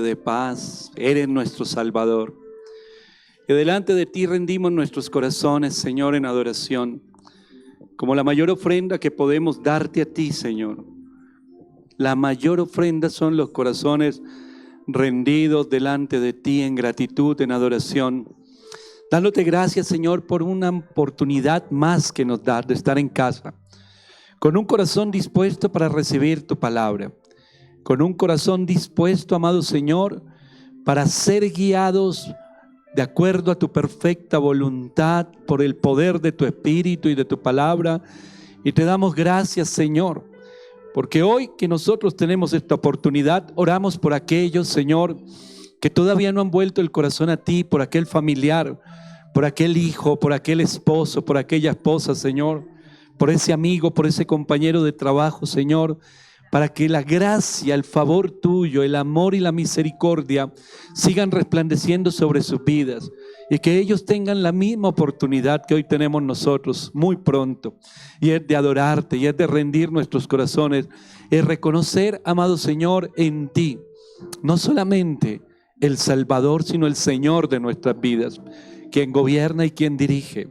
de paz, eres nuestro Salvador. Y delante de ti rendimos nuestros corazones, Señor, en adoración, como la mayor ofrenda que podemos darte a ti, Señor. La mayor ofrenda son los corazones rendidos delante de ti en gratitud, en adoración. Dándote gracias, Señor, por una oportunidad más que nos das de estar en casa, con un corazón dispuesto para recibir tu palabra, con un corazón dispuesto, amado Señor, para ser guiados de acuerdo a tu perfecta voluntad por el poder de tu Espíritu y de tu palabra. Y te damos gracias, Señor, porque hoy que nosotros tenemos esta oportunidad, oramos por aquellos, Señor, que todavía no han vuelto el corazón a ti, por aquel familiar, por aquel hijo, por aquel esposo, por aquella esposa, Señor, por ese amigo, por ese compañero de trabajo, Señor, para que la gracia, el favor tuyo, el amor y la misericordia sigan resplandeciendo sobre sus vidas y que ellos tengan la misma oportunidad que hoy tenemos nosotros muy pronto, y es de adorarte, y es de rendir nuestros corazones, es reconocer, amado Señor, en ti no solamente el Salvador, sino el Señor de nuestras vidas, quien gobierna y quien dirige.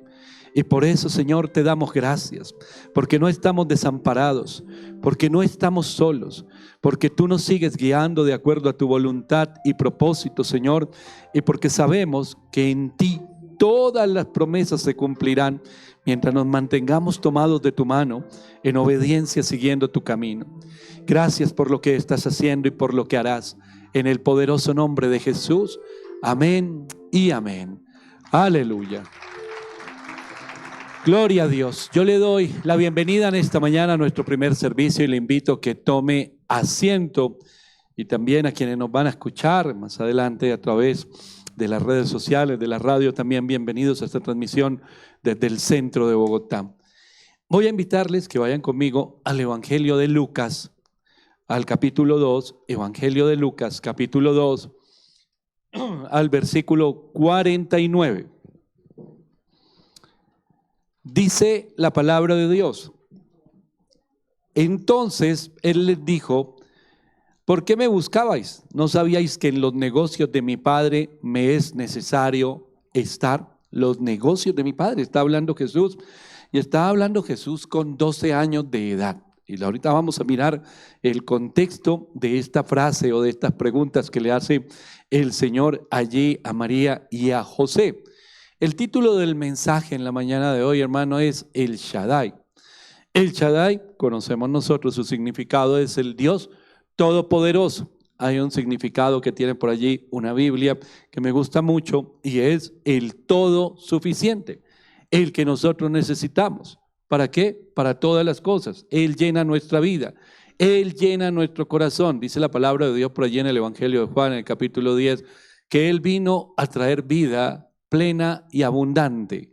Y por eso, Señor, te damos gracias, porque no estamos desamparados, porque no estamos solos, porque tú nos sigues guiando de acuerdo a tu voluntad y propósito, Señor, y porque sabemos que en ti todas las promesas se cumplirán mientras nos mantengamos tomados de tu mano en obediencia, siguiendo tu camino. Gracias por lo que estás haciendo y por lo que harás, en el poderoso nombre de Jesús. Amén y amén. Aleluya. Gloria a Dios. Yo le doy la bienvenida en esta mañana a nuestro primer servicio y le invito a que tome asiento, y también a quienes nos van a escuchar más adelante a través de las redes sociales, de la radio, también bienvenidos a esta transmisión desde el centro de Bogotá. Voy a invitarles que vayan conmigo al Evangelio de Lucas, al capítulo 2, Evangelio de Lucas, capítulo 2, al versículo 49. Dice la palabra de Dios: entonces él les dijo: ¿por qué me buscabais? ¿No sabíais que en los negocios de mi padre me es necesario estar? Los negocios de mi padre, está hablando Jesús, y está hablando Jesús con 12 años de edad. Y ahorita vamos a mirar el contexto de esta frase o de estas preguntas que le hace el Señor allí a María y a José. El título del mensaje en la mañana de hoy, hermano, es El Shaddai. El Shaddai, conocemos nosotros su significado, es el Dios Todopoderoso. Hay un significado que tiene por allí una Biblia que me gusta mucho, y es el todo suficiente, el que nosotros necesitamos. ¿Para qué? Para todas las cosas. Él llena nuestra vida, Él llena nuestro corazón. Dice la palabra de Dios por allí en el Evangelio de Juan, en el capítulo 10, que Él vino a traer vida plena y abundante.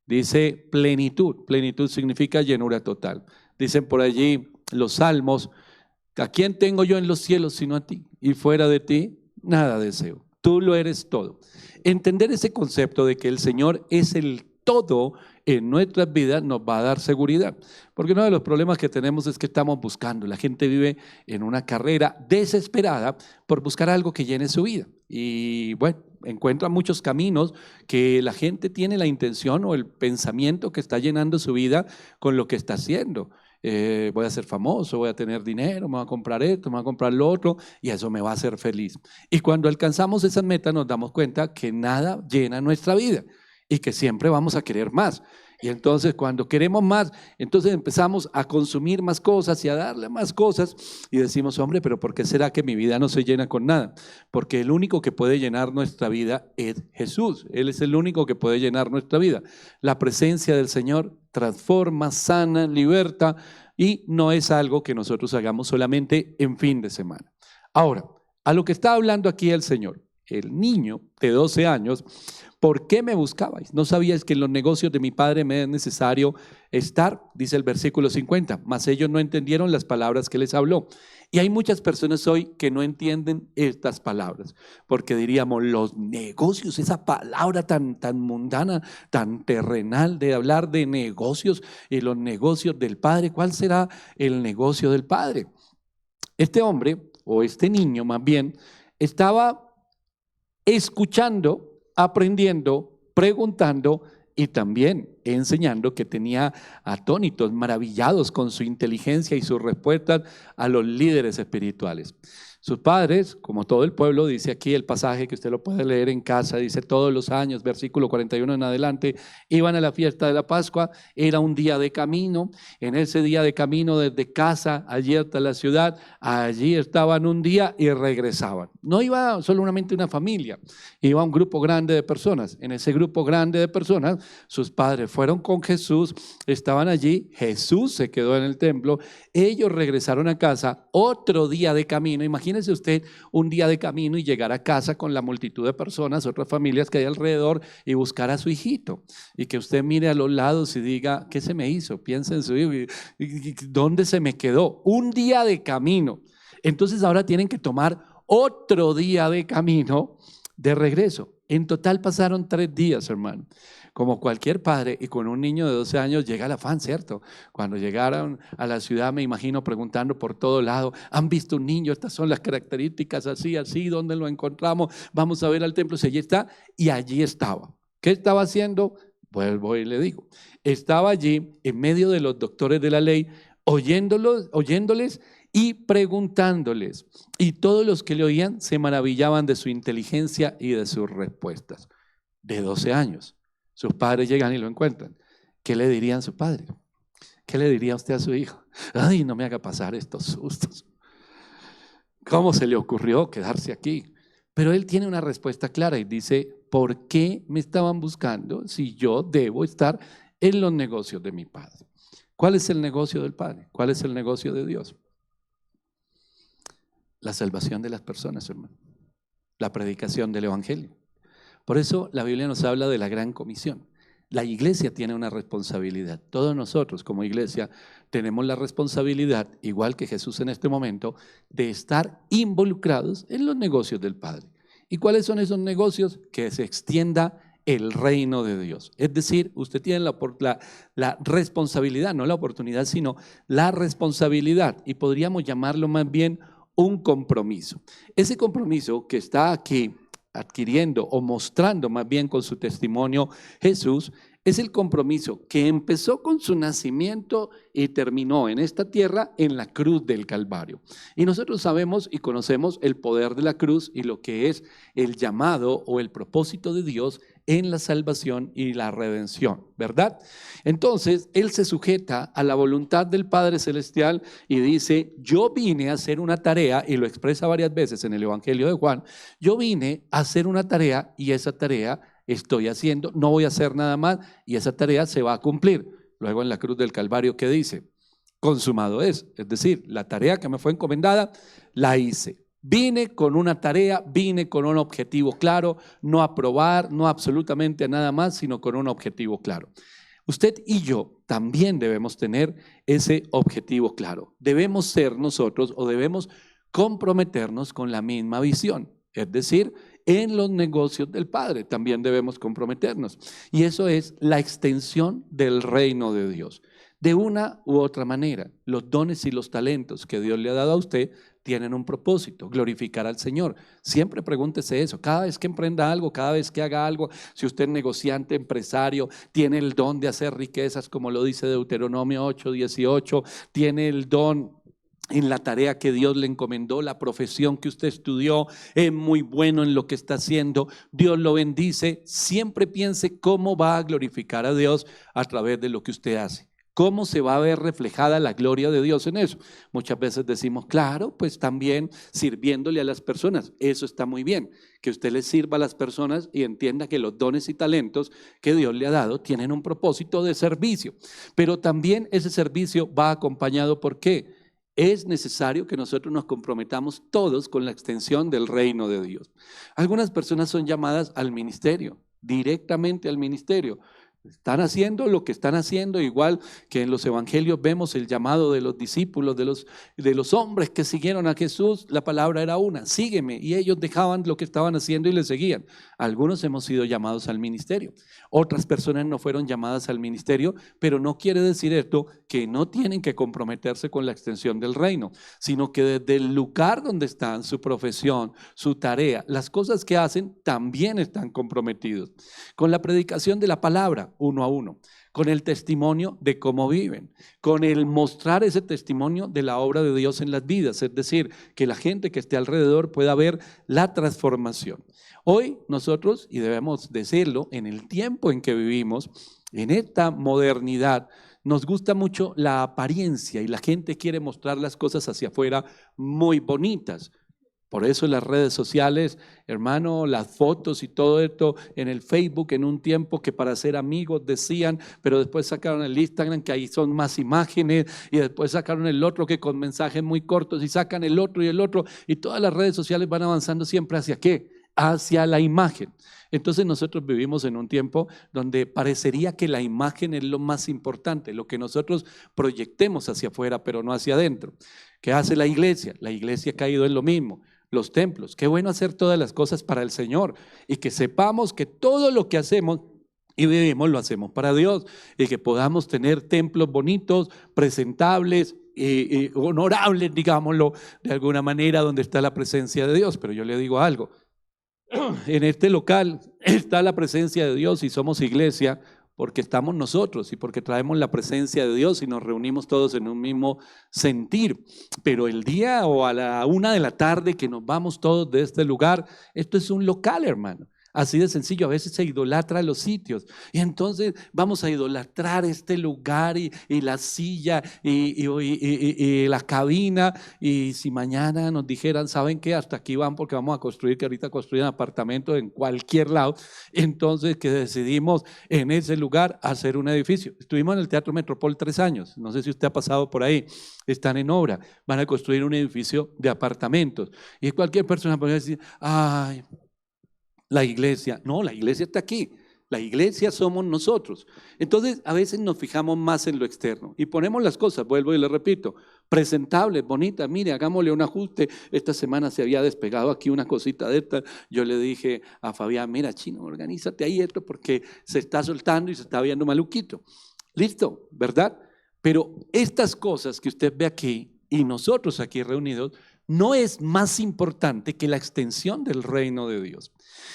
Dice plenitud. Plenitud significa llenura total. Dicen por allí los salmos: ¿a quién tengo yo en los cielos sino a ti? Y fuera de ti nada deseo. Tú lo eres todo. Entender ese concepto de que el Señor es el todo en nuestras vidas nos va a dar seguridad, porque uno de los problemas que tenemos es que estamos buscando. La gente vive en una carrera desesperada por buscar algo que llene su vida, y bueno, encuentra muchos caminos que la gente tiene la intención o el pensamiento que está llenando su vida con lo que está haciendo. Voy a ser famoso, voy a tener dinero, me voy a comprar esto, me voy a comprar lo otro, y eso me va a hacer feliz. Y cuando alcanzamos esas metas nos damos cuenta que nada llena nuestra vida y que siempre vamos a querer más. Y entonces cuando queremos más, entonces empezamos a consumir más cosas y a darle más cosas, y decimos: hombre, pero ¿por qué será que mi vida no se llena con nada? Porque el único que puede llenar nuestra vida es Jesús. Él es el único que puede llenar nuestra vida. La presencia del Señor transforma, sana, liberta, y no es algo que nosotros hagamos solamente en fin de semana. Ahora, a lo que está hablando aquí el Señor, el niño de 12 años, ¿por qué me buscabais? ¿No sabíais que en los negocios de mi padre me es necesario estar? Dice el versículo 50, mas ellos no entendieron las palabras que les habló. Y hay muchas personas hoy que no entienden estas palabras, porque diríamos: los negocios, esa palabra tan mundana, tan terrenal, de hablar de negocios y los negocios del Padre. ¿Cuál será el negocio del Padre? Este hombre, o este niño más bien, Estaba escuchando, aprendiendo, preguntando y también enseñando, que tenía atónitos, maravillados con su inteligencia y sus respuestas a los líderes espirituales. Sus padres, como todo el pueblo, dice aquí el pasaje que usted lo puede leer en casa, dice todos los años, versículo 41 en adelante, iban a la fiesta de la Pascua, era un día de camino, en ese día de camino desde casa, allí hasta la ciudad, allí estaban un día y regresaban. No iba solamente una familia, iba un grupo grande de personas. En ese grupo grande de personas, sus padres fueron con Jesús, estaban allí, Jesús se quedó en el templo, ellos regresaron a casa, otro día de camino. Imagínese usted un día de camino y llegar a casa con la multitud de personas, otras familias que hay alrededor, y buscar a su hijito. Y que usted mire a los lados y diga, ¿qué se me hizo? Piensa en su hijo, ¿dónde se me quedó? Un día de camino. Entonces ahora tienen que tomar otro día de camino de regreso. En total pasaron 3 días, hermano. Como cualquier padre, y con un niño de 12 años llega el afán, ¿cierto? Cuando llegaron a la ciudad, me imagino preguntando por todo lado, ¿han visto un niño? Estas son las características, así, así, ¿dónde lo encontramos? Vamos a ver al templo, si allí está, y allí estaba. ¿Qué estaba haciendo? Vuelvo y le digo, estaba allí en medio de los doctores de la ley, oyéndoles y preguntándoles. Y todos los que le oían se maravillaban de su inteligencia y de sus respuestas. De 12 años. Sus padres llegan y lo encuentran. ¿Qué le dirían a su padre? ¿Qué le diría usted a su hijo? Ay, no me haga pasar estos sustos. ¿Cómo se le ocurrió quedarse aquí? Pero él tiene una respuesta clara y dice, ¿por qué me estaban buscando si yo debo estar en los negocios de mi padre? ¿Cuál es el negocio del Padre? ¿Cuál es el negocio de Dios? La salvación de las personas, hermano. La predicación del Evangelio. Por eso la Biblia nos habla de la gran comisión. La iglesia tiene una responsabilidad. Todos nosotros como iglesia tenemos la responsabilidad, igual que Jesús en este momento, de estar involucrados en los negocios del Padre. ¿Y cuáles son esos negocios? Que se extienda el reino de Dios. Es decir, usted tiene la responsabilidad, no la oportunidad, sino la responsabilidad, y podríamos llamarlo más bien un compromiso. Ese compromiso que está aquí adquiriendo o mostrando más bien con su testimonio Jesús, es el compromiso que empezó con su nacimiento y terminó en esta tierra en la cruz del Calvario. Y nosotros sabemos y conocemos el poder de la cruz y lo que es el llamado o el propósito de Dios en la salvación y la redención, ¿verdad? Entonces, Él se sujeta a la voluntad del Padre Celestial y dice, yo vine a hacer una tarea, y lo expresa varias veces en el Evangelio de Juan, yo vine a hacer una tarea y esa tarea estoy haciendo, no voy a hacer nada más y esa tarea se va a cumplir. Luego en la cruz del Calvario, ¿qué dice? Consumado es decir, la tarea que me fue encomendada, la hice. Vine con una tarea, vine con un objetivo claro, no a probar, no absolutamente a nada más, sino con un objetivo claro. Usted y yo también debemos tener ese objetivo claro. Debemos ser nosotros o debemos comprometernos con la misma visión, es decir, en los negocios del Padre también debemos comprometernos. Y eso es la extensión del reino de Dios. De una u otra manera, los dones y los talentos que Dios le ha dado a usted tienen un propósito, glorificar al Señor. Siempre pregúntese eso, cada vez que emprenda algo, cada vez que haga algo, si usted es negociante, empresario, tiene el don de hacer riquezas, como lo dice Deuteronomio 8:18, tiene el don en la tarea que Dios le encomendó, la profesión que usted estudió, es muy bueno en lo que está haciendo, Dios lo bendice. Siempre piense cómo va a glorificar a Dios a través de lo que usted hace. ¿Cómo se va a ver reflejada la gloria de Dios en eso? Muchas veces decimos, claro, pues también sirviéndole a las personas. Eso está muy bien, que usted le sirva a las personas y entienda que los dones y talentos que Dios le ha dado tienen un propósito de servicio. Pero también ese servicio va acompañado ¿por qué? Es necesario que nosotros nos comprometamos todos con la extensión del reino de Dios. Algunas personas son llamadas al ministerio, directamente al ministerio. Están haciendo lo que están haciendo, igual que en los evangelios vemos el llamado de los discípulos, de los hombres que siguieron a Jesús. La palabra era una: sígueme. Y ellos dejaban lo que estaban haciendo y le seguían. Algunos hemos sido llamados al ministerio. Otras personas no fueron llamadas al ministerio, pero no quiere decir esto que no tienen que comprometerse con la extensión del reino, sino que desde el lugar donde están, su profesión, su tarea, las cosas que hacen, también están comprometidos con la predicación de la palabra, uno a uno, con el testimonio de cómo viven, con el mostrar ese testimonio de la obra de Dios en las vidas, es decir, que la gente que esté alrededor pueda ver la transformación. Hoy nosotros, y debemos decirlo, en el tiempo en que vivimos, en esta modernidad, nos gusta mucho la apariencia y la gente quiere mostrar las cosas hacia afuera muy bonitas. Por eso las redes sociales, hermano, las fotos y todo esto en el Facebook, en un tiempo que para ser amigos decían, pero después sacaron el Instagram, que ahí son más imágenes, y después sacaron el otro que con mensajes muy cortos, y sacan el otro, y todas las redes sociales van avanzando siempre ¿hacia qué? Hacia la imagen. Entonces nosotros vivimos en un tiempo donde parecería que la imagen es lo más importante, lo que nosotros proyectemos hacia afuera, pero no hacia adentro. ¿Qué hace la iglesia? La iglesia ha caído en lo mismo. Los templos, qué bueno hacer todas las cosas para el Señor y que sepamos que todo lo que hacemos y vivimos lo hacemos para Dios, y que podamos tener templos bonitos, presentables, honorables, digámoslo de alguna manera, donde está la presencia de Dios. Pero yo le digo algo: en este local está la presencia de Dios y somos iglesia porque estamos nosotros y porque traemos la presencia de Dios y nos reunimos todos en un mismo sentir. Pero el día o a la 1 de la tarde que nos vamos todos de este lugar, esto es un local, hermano. Así de sencillo. A veces se idolatra los sitios y entonces vamos a idolatrar este lugar y la silla y la cabina. Y si mañana nos dijeran, ¿saben qué? Hasta aquí van porque vamos a construir, que ahorita construyen apartamentos en cualquier lado. Entonces que decidimos en ese lugar hacer un edificio. Estuvimos en el Teatro Metropol 3 años. No sé si usted ha pasado por ahí. Están en obra. Van a construir un edificio de apartamentos. Y cualquier persona podría decir, ay, la iglesia. No, la iglesia está aquí. La iglesia somos nosotros. Entonces, a veces nos fijamos más en lo externo y ponemos las cosas, vuelvo y le repito, presentables, bonitas. Mire, hagámosle un ajuste. Esta semana se había despegado aquí una cosita de esta. Yo le dije a Fabián, mira, chino, organízate ahí esto porque se está soltando y se está viendo maluquito. Listo, ¿verdad? Pero estas cosas que usted ve aquí y nosotros aquí reunidos, no es más importante que la extensión del reino de Dios.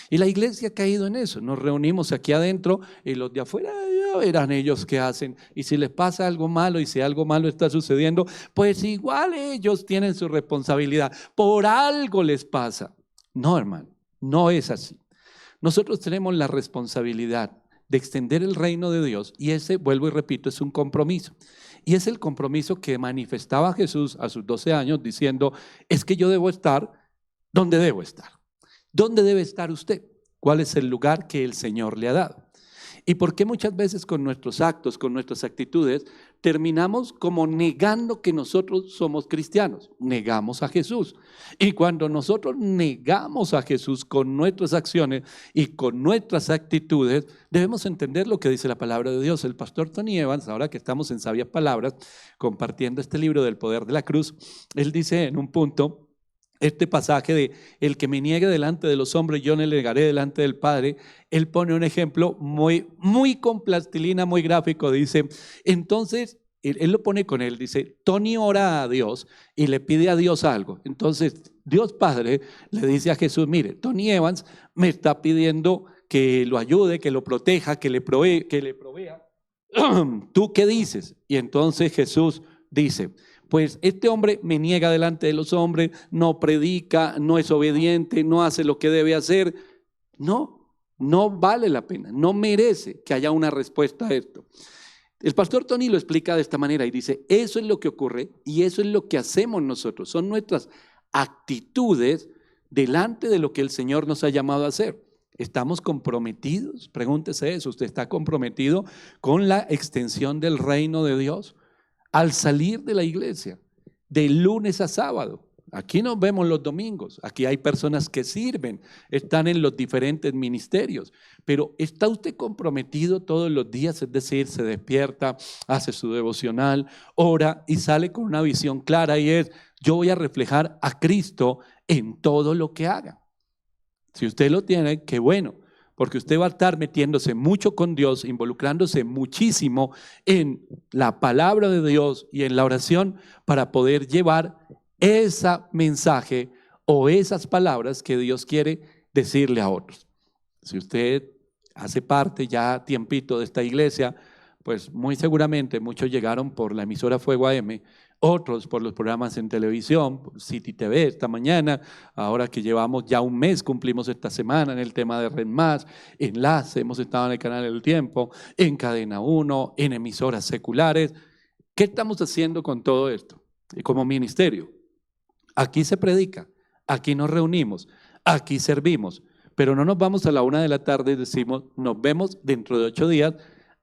Y la iglesia ha caído en eso. Nos reunimos aquí adentro y los de afuera ya verán ellos qué hacen. Y si les pasa algo malo y si algo malo está sucediendo, pues igual ellos tienen su responsabilidad. Por algo les pasa. No, hermano, no es así. Nosotros tenemos la responsabilidad de extender el reino de Dios y ese, vuelvo y repito, es un compromiso. Y es el compromiso que manifestaba Jesús a sus 12 años diciendo, es que yo debo estar donde debo estar. ¿Dónde debe estar usted? ¿Cuál es el lugar que el Señor le ha dado? ¿Y por qué muchas veces con nuestros actos, con nuestras actitudes, terminamos como negando que nosotros somos cristianos? Negamos a Jesús. Y cuando nosotros negamos a Jesús con nuestras acciones y con nuestras actitudes, debemos entender lo que dice la palabra de Dios. El pastor Tony Evans, ahora que estamos en Sabias Palabras, compartiendo este libro del poder de la cruz, él dice en un punto, este pasaje de el que me niegue delante de los hombres, yo no le negaré delante del Padre. Él pone un ejemplo muy con plastilina, muy gráfico. Dice, entonces, él lo pone con él, dice, Tony ora a Dios y le pide a Dios algo. Entonces, Dios Padre le dice a Jesús, mire, Tony Evans me está pidiendo que lo ayude, que lo proteja, que le provea. ¿Tú qué dices? Y entonces Jesús dice, pues este hombre me niega delante de los hombres, no predica, no es obediente, no hace lo que debe hacer. No vale la pena, no merece que haya una respuesta a esto. El pastor Tony lo explica de esta manera y dice, eso es lo que ocurre y eso es lo que hacemos nosotros. Son nuestras actitudes delante de lo que el Señor nos ha llamado a hacer. ¿Estamos comprometidos? Pregúntese eso. ¿Usted está comprometido con la extensión del reino de Dios? Al salir de la iglesia, de lunes a sábado, Aquí nos vemos los domingos, aquí hay personas que sirven, están en los diferentes ministerios, pero ¿está usted comprometido todos los días? Es decir, se despierta, hace su devocional, ora y sale con una visión clara y es, yo voy a reflejar a Cristo en todo lo que haga. Si usted lo tiene, qué bueno, porque usted va a estar metiéndose mucho con Dios, involucrándose muchísimo en la palabra de Dios y en la oración para poder llevar ese mensaje o esas palabras que Dios quiere decirle a otros. Si usted hace parte ya tiempito de esta iglesia, pues muy seguramente muchos llegaron por la emisora Fuego AM, otros por los programas en televisión, por City TV esta mañana, ahora que llevamos ya un mes, cumplimos esta semana en el tema de Red Más, Enlace, hemos estado en el canal del Tiempo, en Cadena 1, en emisoras seculares. ¿Qué estamos haciendo con todo esto? Y como ministerio, aquí se predica, aquí nos reunimos, aquí servimos, pero no nos vamos a la 1 de la tarde y decimos, nos vemos dentro de 8 días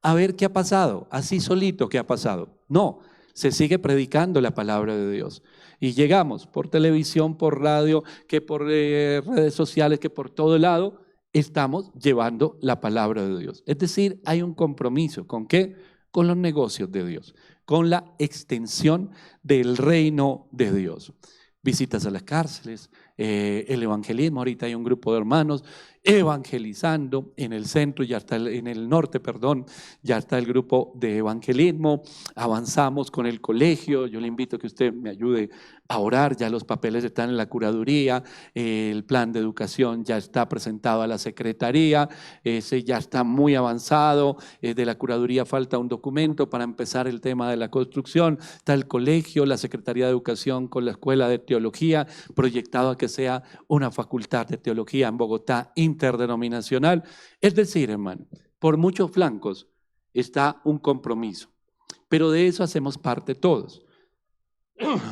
a ver qué ha pasado, así solito qué ha pasado. No, se sigue predicando la palabra de Dios. Y llegamos por televisión, por radio, que por redes sociales, que por todo lado, estamos llevando la palabra de Dios. Es decir, hay un compromiso. ¿Con qué? Con los negocios de Dios, con la extensión del reino de Dios. Visitas a las cárceles, el evangelismo, ahorita hay un grupo de hermanos evangelizando en el centro, ya está en el norte, perdón, ya está el grupo de evangelismo, avanzamos con el colegio, yo le invito a que usted me ayude a orar, ya los papeles están en la curaduría, el plan de educación ya está presentado a la secretaría, ese ya está muy avanzado, de la curaduría falta un documento para empezar el tema de la construcción, está el colegio, la Secretaría de Educación con la Escuela de Teología, proyectado a que sea una facultad de teología en Bogotá interdenominacional. Es decir, hermano, por muchos flancos está un compromiso, pero de eso hacemos parte todos.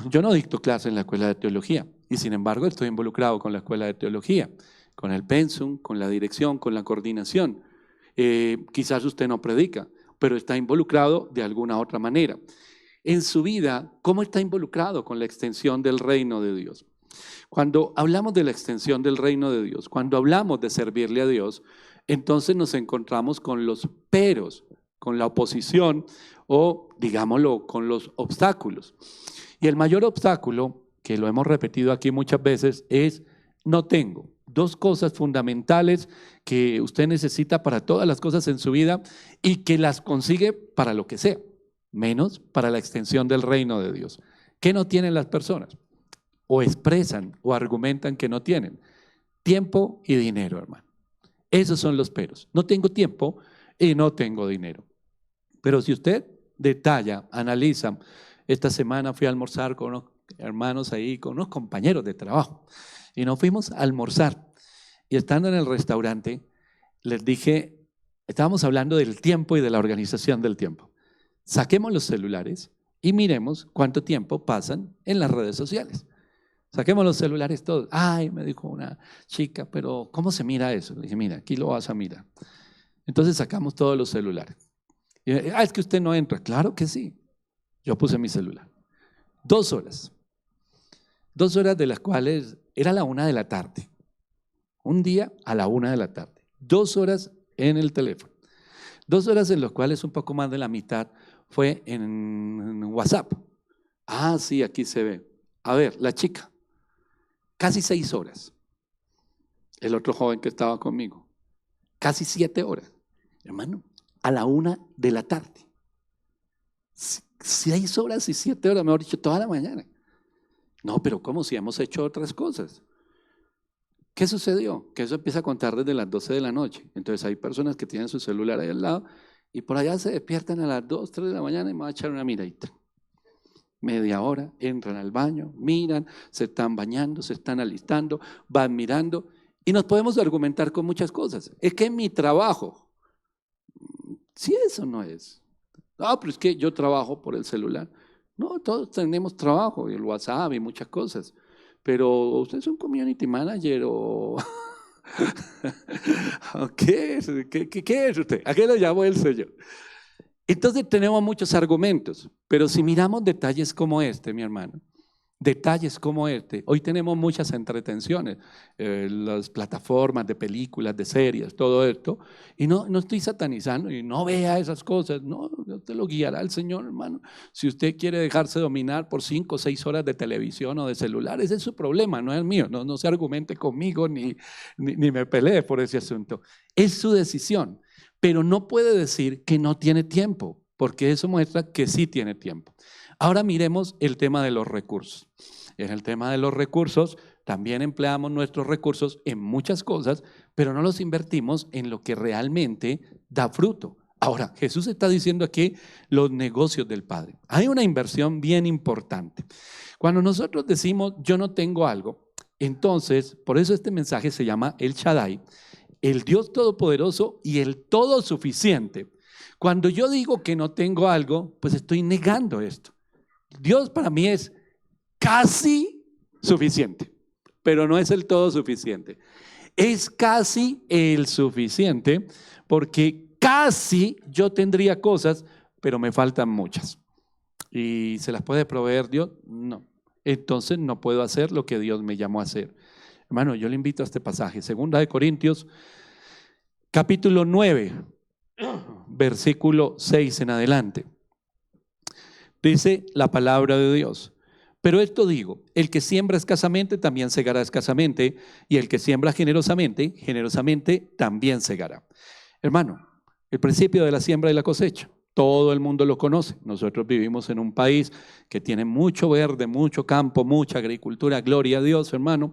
Yo no dicto clase en la Escuela de Teología y sin embargo estoy involucrado con la Escuela de Teología, con el pensum, con la dirección, con la coordinación. Quizás usted no predica, pero está involucrado de alguna otra manera. En su vida, ¿cómo está involucrado con la extensión del reino de Dios? Cuando hablamos de la extensión del reino de Dios, cuando hablamos de servirle a Dios, entonces nos encontramos con los peros, con la oposición o, digámoslo, con los obstáculos. Y el mayor obstáculo, que lo hemos repetido aquí muchas veces, es no tengo. Dos cosas fundamentales que usted necesita para todas las cosas en su vida y que las consigue para lo que sea, menos para la extensión del reino de Dios. ¿Qué no tienen las personas? O expresan o argumentan que no tienen tiempo y dinero, hermano. Esos son los peros. No tengo tiempo y no tengo dinero. Pero si usted detalla, analiza, esta semana fui a almorzar con unos hermanos ahí, con unos compañeros de trabajo, y nos fuimos a almorzar. Y estando en el restaurante, les dije, estábamos hablando del tiempo y de la organización del tiempo. Saquemos los celulares y miremos cuánto tiempo pasan en las redes sociales. Saquemos los celulares todos. Ay, me dijo una chica, pero ¿cómo se mira eso? Le dije, mira, aquí lo vas a mirar. Entonces sacamos todos los celulares. Y, es que usted no entra. Claro que sí. Yo puse mi celular. 2 horas. 2 horas de las cuales era la 1 de la tarde. Un día a la 1 de la tarde. 2 horas en el teléfono. 2 horas en las cuales un poco más de la mitad fue en WhatsApp. Ah, sí, aquí se ve. A ver, la chica. Casi 6 horas. El otro joven que estaba conmigo. Casi 7 horas. Hermano, a la 1 de la tarde. 6 horas y 7 horas, mejor dicho, toda la mañana. No, pero ¿cómo si hemos hecho otras cosas? ¿Qué sucedió? Que eso empieza a contar desde las 12 de la noche. Entonces hay personas que tienen su celular ahí al lado y por allá se despiertan a las 2, 3 de la mañana y me van a echar una miradita. Media hora, entran al baño, miran, se están bañando, se están alistando, van mirando y nos podemos argumentar con muchas cosas. Es que mi trabajo, si eso no es. No, pero es que yo trabajo por el celular. No, todos tenemos trabajo, y el WhatsApp y muchas cosas. Pero usted es un community manager o... ¿Qué es? ¿Qué es usted? ¿A qué lo llamó el Señor? Entonces tenemos muchos argumentos, pero si miramos detalles como este, mi hermano, Detalles como este. Hoy tenemos muchas entretenciones, las plataformas de películas, de series, todo esto. Y no estoy satanizando y no vea esas cosas. No, te lo guiará el Señor, hermano. Si usted quiere dejarse dominar por 5 o 6 horas de televisión o de celular, ese es su problema, no es el mío. No se argumente conmigo ni me pelee por ese asunto. Es su decisión, pero no puede decir que no tiene tiempo, porque eso muestra que sí tiene tiempo. Ahora miremos el tema de los recursos. En el tema de los recursos, también empleamos nuestros recursos en muchas cosas, pero no los invertimos en lo que realmente da fruto. Ahora, Jesús está diciendo aquí los negocios del Padre. Hay una inversión bien importante. Cuando nosotros decimos yo no tengo algo, entonces, por eso este mensaje se llama El Shaddai, el Dios Todopoderoso y el Todo Suficiente. Cuando yo digo que no tengo algo, pues estoy negando esto. Dios para mí es casi suficiente, pero no es el todo suficiente. Es casi el suficiente porque casi yo tendría cosas, pero me faltan muchas. ¿Y se las puede proveer Dios? No. Entonces no puedo hacer lo que Dios me llamó a hacer. Hermano, yo le invito a este pasaje, 2 Corintios, capítulo 9, versículo 6 en adelante. Dice la palabra de Dios: pero esto digo, el que siembra escasamente también segará escasamente, y el que siembra generosamente, generosamente también segará. Hermano, el principio de la siembra y la cosecha, todo el mundo lo conoce. Nosotros vivimos en un país que tiene mucho verde, mucho campo, mucha agricultura, gloria a Dios, hermano,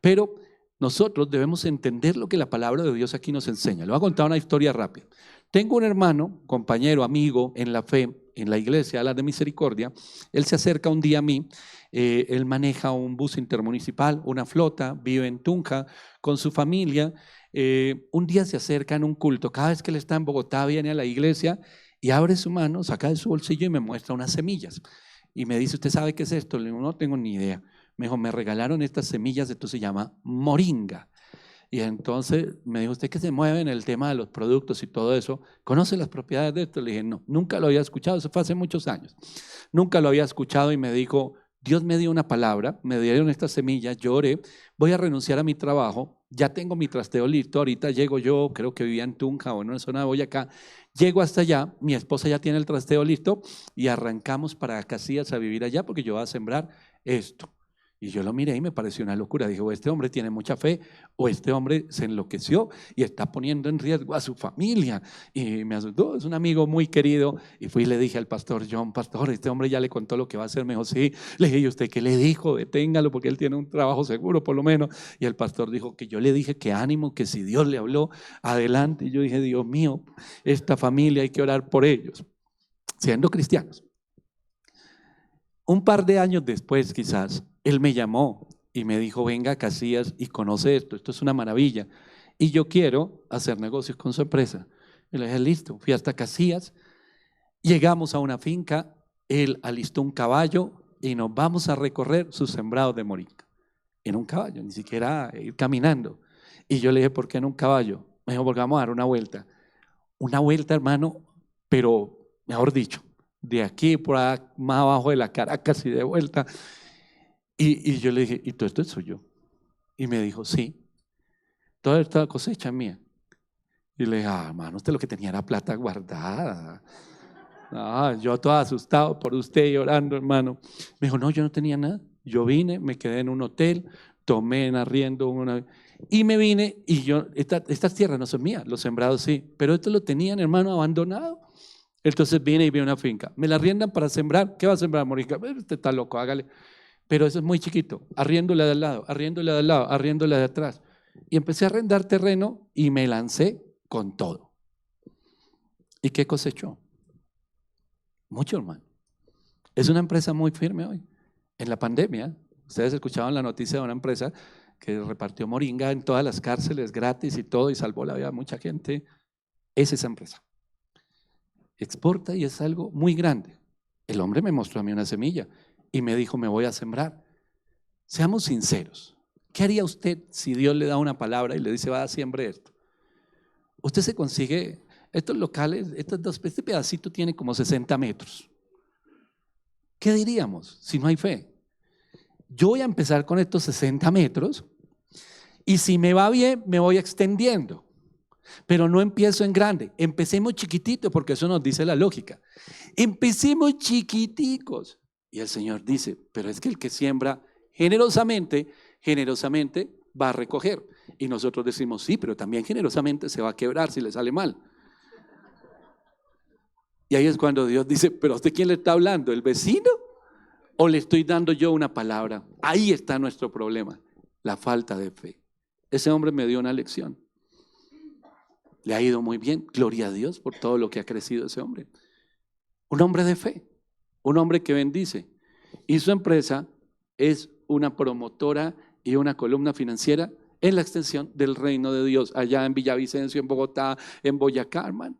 pero nosotros debemos entender lo que la palabra de Dios aquí nos enseña. Le voy a contar una historia rápida. Tengo un hermano, compañero, amigo en la fe, en la iglesia, la de Misericordia. Él se acerca un día a mí. Él maneja un bus intermunicipal, una flota, vive en Tunja con su familia. Un día se acerca en un culto. Cada vez que él está en Bogotá, viene a la iglesia y abre su mano, saca de su bolsillo y me muestra unas semillas. Y me dice: ¿usted sabe qué es esto? Le digo: no tengo ni idea. Me dijo: me regalaron estas semillas, esto se llama moringa. Y entonces me dijo: ¿usted que se mueve en el tema de los productos y todo eso, conoce las propiedades de esto? Le dije: no, nunca lo había escuchado, eso fue hace muchos años. Nunca lo había escuchado y me dijo: Dios me dio una palabra, me dieron estas semillas, yo oré, voy a renunciar a mi trabajo, ya tengo mi trasteo listo, ahorita llego yo, creo que vivía en Tunja o en una zona de Boyacá, llego hasta allá, mi esposa ya tiene el trasteo listo y arrancamos para Casillas a vivir allá porque yo voy a sembrar esto. Y yo lo miré y me pareció una locura. Dije: o este hombre tiene mucha fe, o este hombre se enloqueció y está poniendo en riesgo a su familia. Y me asustó. Es un amigo muy querido. Y fui y le dije al pastor John: pastor, este hombre ya le contó lo que va a hacer. Me dijo: sí. Le dije: ¿y usted qué le dijo? Deténgalo porque él tiene un trabajo seguro por lo menos. Y el pastor dijo que yo le dije que ánimo, que si Dios le habló, adelante. Y yo dije: Dios mío, esta familia hay que orar por ellos, siendo cristianos. Un par de años después, quizás, él me llamó y me dijo: venga a Casillas y conoce esto es una maravilla. Y yo quiero hacer negocios con su empresa. Y le dije: listo. Fui hasta Casillas, llegamos a una finca, él alistó un caballo y nos vamos a recorrer sus sembrados de moringa. En un caballo, ni siquiera ir caminando. Y yo le dije: ¿por qué en un caballo? Me dijo: porque vamos a dar una vuelta. Una vuelta, hermano, pero mejor dicho, de aquí por más abajo de la Caracas y de vuelta. Y yo le dije: ¿y todo esto es suyo? Y me dijo: sí, toda esta cosecha es mía. Y le dije: hermano, usted lo que tenía era plata guardada. Yo todo asustado por usted y orando, hermano. Me dijo: no, yo no tenía nada. Yo vine, me quedé en un hotel, tomé en arriendo y me vine. Y yo, estas tierras no son mías, los sembrados sí, pero esto lo tenían, hermano, abandonado. Entonces vine y vi una finca. Me la arriendan para sembrar. ¿Qué va a sembrar, moringa? Usted está loco, hágale. Pero eso es muy chiquito. Arriéndole de al lado, arriéndole de al lado, arriéndole de atrás. Y empecé a arrendar terreno y me lancé con todo. ¿Y qué cosechó? Mucho, hermano. Es una empresa muy firme hoy. En la pandemia, ustedes escuchaban la noticia de una empresa que repartió moringa en todas las cárceles gratis y todo y salvó la vida de mucha gente. Es esa empresa. Exporta y es algo muy grande. El hombre me mostró a mí una semilla y me dijo: me voy a sembrar. Seamos sinceros. ¿Qué haría usted si Dios le da una palabra y le dice: va a siembre esto? Usted se consigue estos locales, este pedacito tiene como 60 metros. ¿Qué diríamos si no hay fe? yo voy a empezar con estos 60 metros y si me va bien, me voy extendiendo. Pero no empiezo en grande, empecemos chiquitito porque eso nos dice la lógica. Empecemos chiquiticos. Y el Señor dice, pero es que el que siembra generosamente, generosamente va a recoger. Y nosotros decimos, sí, pero también generosamente se va a quebrar si le sale mal. Y ahí es cuando Dios dice, pero ¿a usted quién le está hablando? ¿El vecino? ¿O le estoy dando yo una palabra? Ahí está nuestro problema, la falta de fe. Ese hombre me dio una lección. Le ha ido muy bien, gloria a Dios por todo lo que ha crecido ese hombre. Un hombre de fe, un hombre que bendice. Y su empresa es una promotora y una columna financiera en la extensión del reino de Dios, allá en Villavicencio, en Bogotá, en Boyacá, hermano.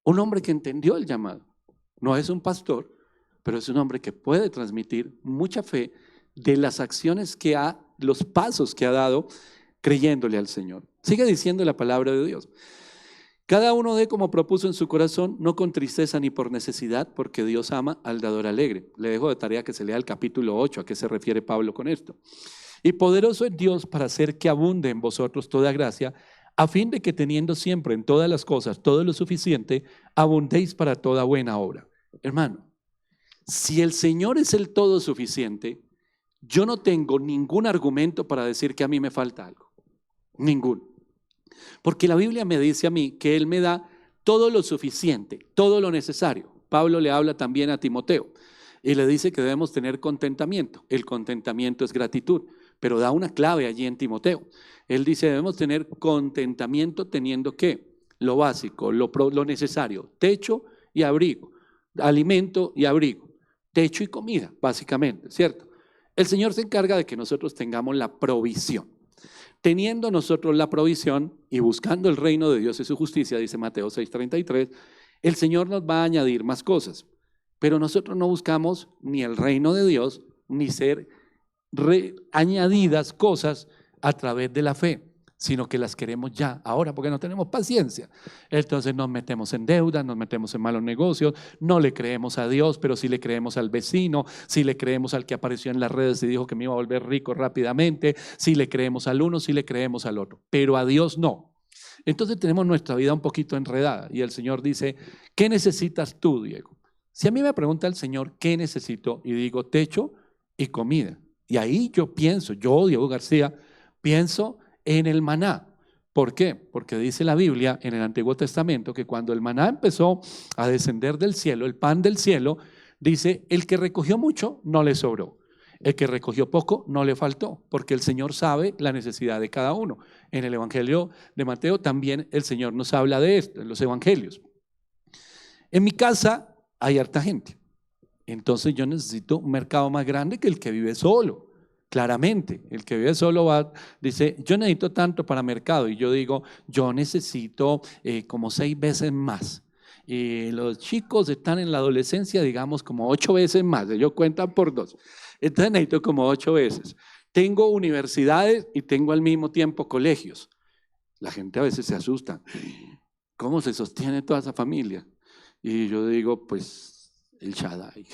Un hombre que entendió el llamado. No es un pastor, pero es un hombre que puede transmitir mucha fe de las acciones los pasos que ha dado creyéndole al Señor. Sigue diciendo la palabra de Dios. Cada uno dé como propuso en su corazón, no con tristeza ni por necesidad, porque Dios ama al dador alegre. Le dejo de tarea que se lea el capítulo 8, a qué se refiere Pablo con esto. Y poderoso es Dios para hacer que abunde en vosotros toda gracia, a fin de que teniendo siempre en todas las cosas todo lo suficiente, abundéis para toda buena obra. Hermano, si el Señor es el todo suficiente, yo no tengo ningún argumento para decir que a mí me falta algo. Ninguno. Porque la Biblia me dice a mí que Él me da todo lo suficiente, todo lo necesario. Pablo le habla también a Timoteo y le dice que debemos tener contentamiento. El contentamiento es gratitud, pero da una clave allí en Timoteo. Él dice debemos tener contentamiento teniendo ¿qué? Lo básico, lo necesario, techo y abrigo, alimento y abrigo, techo y comida, básicamente, ¿cierto? El Señor se encarga de que nosotros tengamos la provisión. Teniendo nosotros la provisión y buscando el reino de Dios y su justicia, dice Mateo 6:33, el Señor nos va a añadir más cosas. Pero nosotros no buscamos ni el reino de Dios, ni ser añadidas cosas a través de la fe, sino que las queremos ya, ahora, porque no tenemos paciencia. Entonces nos metemos en deuda, nos metemos en malos negocios, no le creemos a Dios, pero sí le creemos al vecino, sí le creemos al que apareció en las redes y dijo que me iba a volver rico rápidamente, sí le creemos al uno, sí le creemos al otro, pero a Dios no. Entonces tenemos nuestra vida un poquito enredada y el Señor dice, ¿qué necesitas tú, Diego? Si a mí me pregunta el Señor, ¿qué necesito? Y digo, techo y comida. Y ahí yo pienso, yo, Diego García, pienso en el maná. ¿Por qué? Porque dice la Biblia en el Antiguo Testamento que cuando el maná empezó a descender del cielo, el pan del cielo, dice, el que recogió mucho no le sobró. El que recogió poco no le faltó, porque el Señor sabe la necesidad de cada uno. En el Evangelio de Mateo también el Señor nos habla de esto, en los Evangelios. En mi casa hay harta gente. Entonces yo necesito un mercado más grande que el que vive solo. Claramente, el que vive solo dice, yo necesito tanto para mercado. Y yo digo, yo necesito como 6 veces más. Y los chicos están en la adolescencia, digamos, como 8 veces más. Ellos cuentan por 2. Entonces necesito como 8 veces. Tengo universidades y tengo al mismo tiempo colegios. La gente a veces se asusta. ¿Cómo se sostiene toda esa familia? Y yo digo, pues, el Shaddai.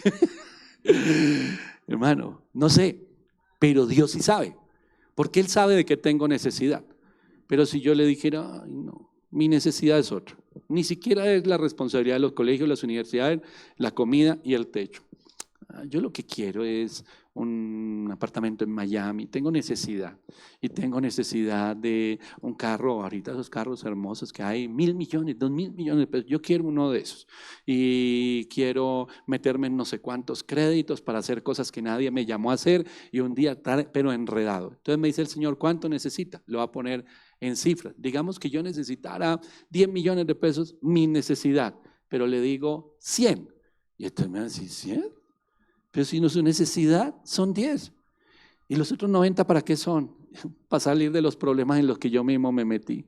Hermano, no sé. Pero Dios sí sabe, porque Él sabe de que tengo necesidad. Pero si yo le dijera, ay, no, mi necesidad es otra. Ni siquiera es la responsabilidad de los colegios, las universidades, la comida y el techo. Yo lo que quiero es un apartamento en Miami, tengo necesidad. Y tengo necesidad de un carro, ahorita esos carros hermosos que hay, 1.000 millones, 2.000 millones de pesos. Yo quiero uno de esos. Y quiero meterme en no sé cuántos créditos para hacer cosas que nadie me llamó a hacer y un día estar, pero enredado. Entonces me dice el Señor, ¿cuánto necesita? Lo va a poner en cifras. Digamos que yo necesitara 10 millones de pesos, mi necesidad. Pero le digo 100. Y entonces me va a decir, ¿100? Pero si no es su necesidad, son 10. ¿Y los otros 90 para qué son? Para salir de los problemas en los que yo mismo me metí.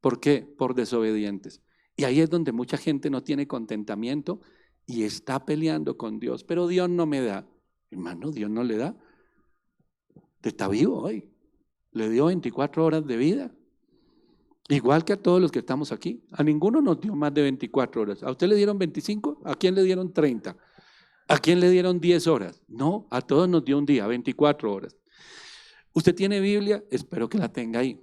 ¿Por qué? Por desobedientes. Y ahí es donde mucha gente no tiene contentamiento y está peleando con Dios. Pero Dios no me da. Hermano, Dios no le da. Usted está vivo hoy. Le dio 24 horas de vida. Igual que a todos los que estamos aquí. A ninguno nos dio más de 24 horas. ¿A usted le dieron 25? ¿A quién le dieron 30? ¿A quién le dieron 10 horas? No, a todos nos dio un día, 24 horas. ¿Usted tiene Biblia? Espero que la tenga ahí.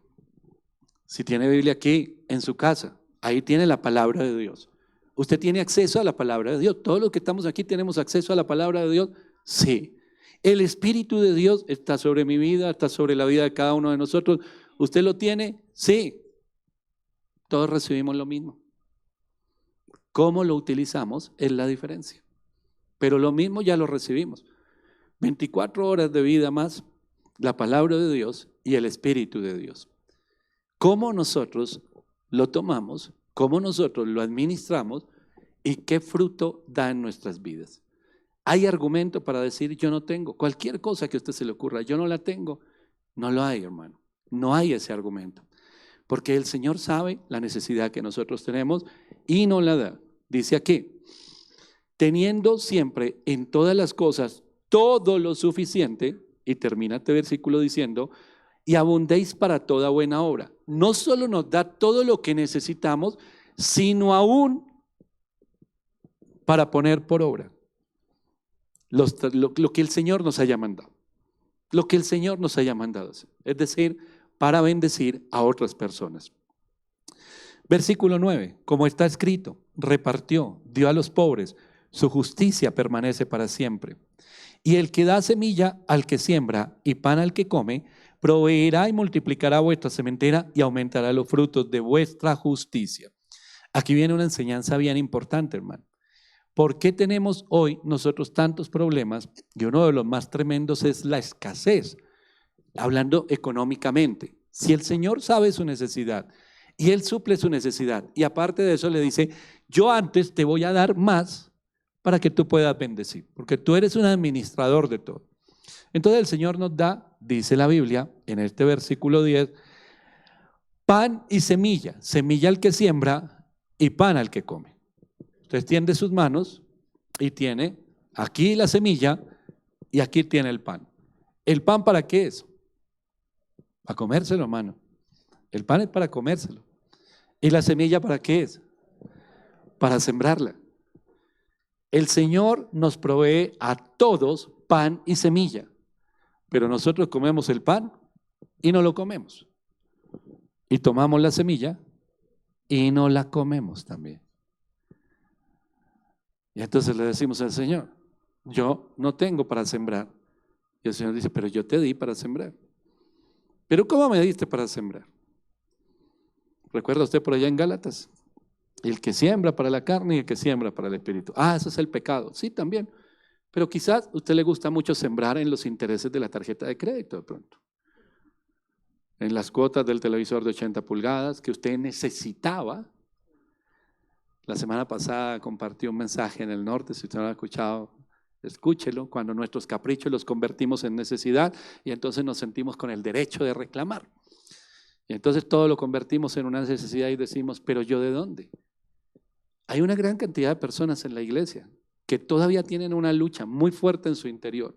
Si tiene Biblia aquí, en su casa, ahí tiene la palabra de Dios. ¿Usted tiene acceso a la palabra de Dios? ¿Todos los que estamos aquí tenemos acceso a la palabra de Dios? Sí. El Espíritu de Dios está sobre mi vida, está sobre la vida de cada uno de nosotros. ¿Usted lo tiene? Sí. Todos recibimos lo mismo. ¿Cómo lo utilizamos? Es la diferencia. Pero lo mismo ya lo recibimos. 24 horas de vida más, la palabra de Dios y el Espíritu de Dios. ¿Cómo nosotros lo tomamos? ¿Cómo nosotros lo administramos? ¿Y qué fruto da en nuestras vidas? ¿Hay argumento para decir yo no tengo? Cualquier cosa que a usted se le ocurra, yo no la tengo. No lo hay, hermano. No hay ese argumento. Porque el Señor sabe la necesidad que nosotros tenemos y nos la da. Dice aquí, teniendo siempre en todas las cosas todo lo suficiente, y termina este versículo diciendo, y abundéis para toda buena obra. No solo nos da todo lo que necesitamos, sino aún para poner por obra lo que el Señor nos haya mandado. Lo que el Señor nos haya mandado. Es decir, para bendecir a otras personas. Versículo 9, como está escrito, repartió, dio a los pobres, su justicia permanece para siempre. Y el que da semilla al que siembra y pan al que come, proveerá y multiplicará vuestra sementera y aumentará los frutos de vuestra justicia. Aquí viene una enseñanza bien importante, hermano. ¿Por qué tenemos hoy nosotros tantos problemas? Y uno de los más tremendos es la escasez, hablando económicamente. Si el Señor sabe su necesidad y Él suple su necesidad, y aparte de eso le dice, yo antes te voy a dar más para que tú puedas bendecir, porque tú eres un administrador de todo. Entonces el Señor nos da, dice la Biblia, en este versículo 10, pan y semilla, semilla al que siembra y pan al que come. Usted extiende sus manos y tiene aquí la semilla y aquí tiene el pan. ¿El pan para qué es? Para comérselo, hermano. El pan es para comérselo. ¿Y la semilla para qué es? Para sembrarla. El Señor nos provee a todos pan y semilla, pero nosotros comemos el pan y no lo comemos. Y tomamos la semilla y no la comemos también. Y entonces le decimos al Señor, yo no tengo para sembrar. Y el Señor dice, pero yo te di para sembrar. ¿Pero cómo me diste para sembrar? ¿Recuerda usted por allá en Gálatas? El que siembra para la carne y el que siembra para el espíritu. Ah, eso es el pecado. Sí, también. Pero quizás a usted le gusta mucho sembrar en los intereses de la tarjeta de crédito de pronto. En las cuotas del televisor de 80 pulgadas que usted necesitaba. La semana pasada compartí un mensaje en el norte, si usted no lo ha escuchado, escúchelo, cuando nuestros caprichos los convertimos en necesidad y entonces nos sentimos con el derecho de reclamar. Y entonces todo lo convertimos en una necesidad y decimos, ¿pero yo de dónde? Hay una gran cantidad de personas en la iglesia que todavía tienen una lucha muy fuerte en su interior.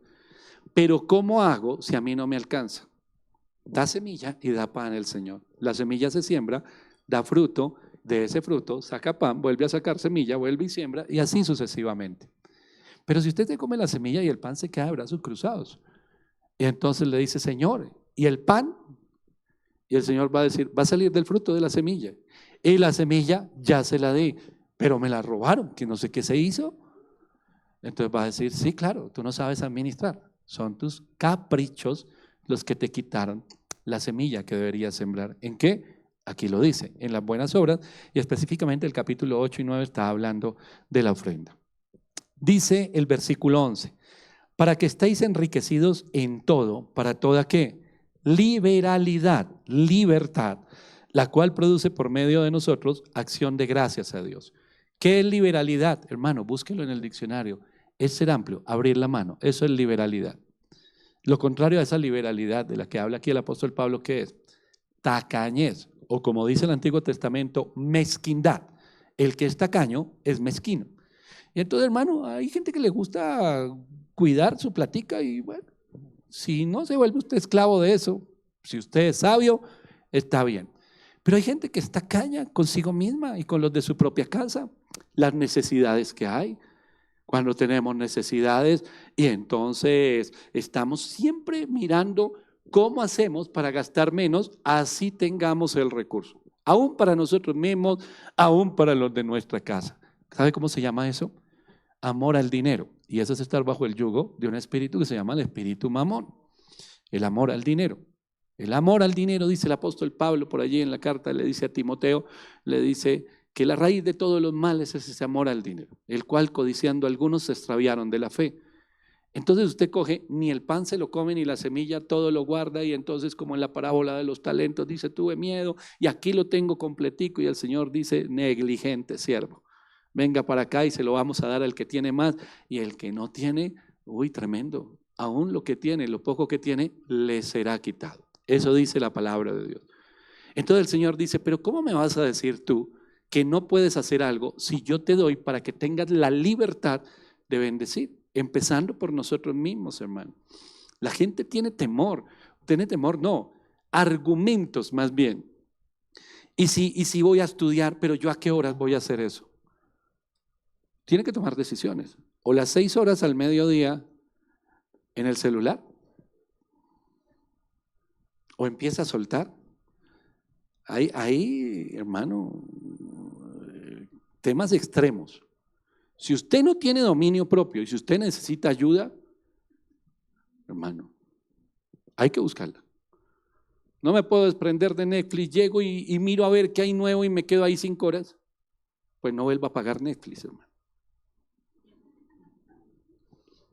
Pero ¿cómo hago si a mí no me alcanza? Da semilla y da pan el Señor. La semilla se siembra, da fruto, de ese fruto saca pan, vuelve a sacar semilla, vuelve y siembra y así sucesivamente. Pero si usted se come la semilla y el pan se queda de brazos cruzados, y entonces le dice, Señor, ¿y el pan? Y el Señor va a decir, va a salir del fruto de la semilla. Y la semilla ya se la di, pero me la robaron, que no sé qué se hizo. Entonces va a decir, sí, claro, tú no sabes administrar. Son tus caprichos los que te quitaron la semilla que deberías sembrar. ¿En qué? Aquí lo dice, en las buenas obras, y específicamente el capítulo 8 y 9 está hablando de la ofrenda. Dice el versículo 11, para que estéis enriquecidos en todo, ¿para toda qué? Liberalidad, libertad, la cual produce por medio de nosotros acción de gracias a Dios. ¿Qué es liberalidad? Hermano, búsquelo en el diccionario. Es ser amplio, abrir la mano, eso es liberalidad. Lo contrario a esa liberalidad de la que habla aquí el apóstol Pablo, ¿qué es? Tacañez, o como dice el Antiguo Testamento, mezquindad. El que es tacaño es mezquino. Y entonces, hermano, hay gente que le gusta cuidar su platica y bueno, si no se vuelve usted esclavo de eso, si usted es sabio, está bien. Pero hay gente que es tacaña consigo misma y con los de su propia casa, las necesidades que hay. cuando tenemos necesidades, y entonces estamos siempre mirando cómo hacemos para gastar menos, así tengamos el recurso, aún para nosotros mismos, aún para los de nuestra casa. ¿Sabe cómo se llama eso? Amor al dinero. Y eso es estar bajo el yugo de un espíritu que se llama el espíritu mamón. El amor al dinero. El amor al dinero, dice el apóstol Pablo por allí en la carta, le dice a Timoteo, le dice que la raíz de todos los males es ese amor al dinero, el cual codiciando algunos se extraviaron de la fe. Entonces usted coge, ni el pan se lo come, ni la semilla, todo lo guarda, y entonces como en la parábola de los talentos dice, tuve miedo y aquí lo tengo completico, y el Señor dice, negligente siervo, venga para acá y se lo vamos a dar al que tiene más, y el que no tiene, uy, tremendo, aún lo que tiene, lo poco que tiene, le será quitado. Eso dice la palabra de Dios. Entonces el Señor dice, pero ¿cómo me vas a decir tú que no puedes hacer algo si yo te doy para que tengas la libertad de bendecir? Empezando por nosotros mismos, hermano. La gente tiene temor no, argumentos más bien. ¿Y si voy a estudiar, pero yo a qué horas voy a hacer eso? Tiene que tomar decisiones. O las 6 horas al mediodía en el celular, o empieza a soltar. Hay, hermano, temas extremos. Si usted no tiene dominio propio y si usted necesita ayuda, hermano, hay que buscarla. No me puedo desprender de Netflix, llego y miro a ver qué hay nuevo y me quedo ahí 5 horas. Pues no vuelva a pagar Netflix, hermano.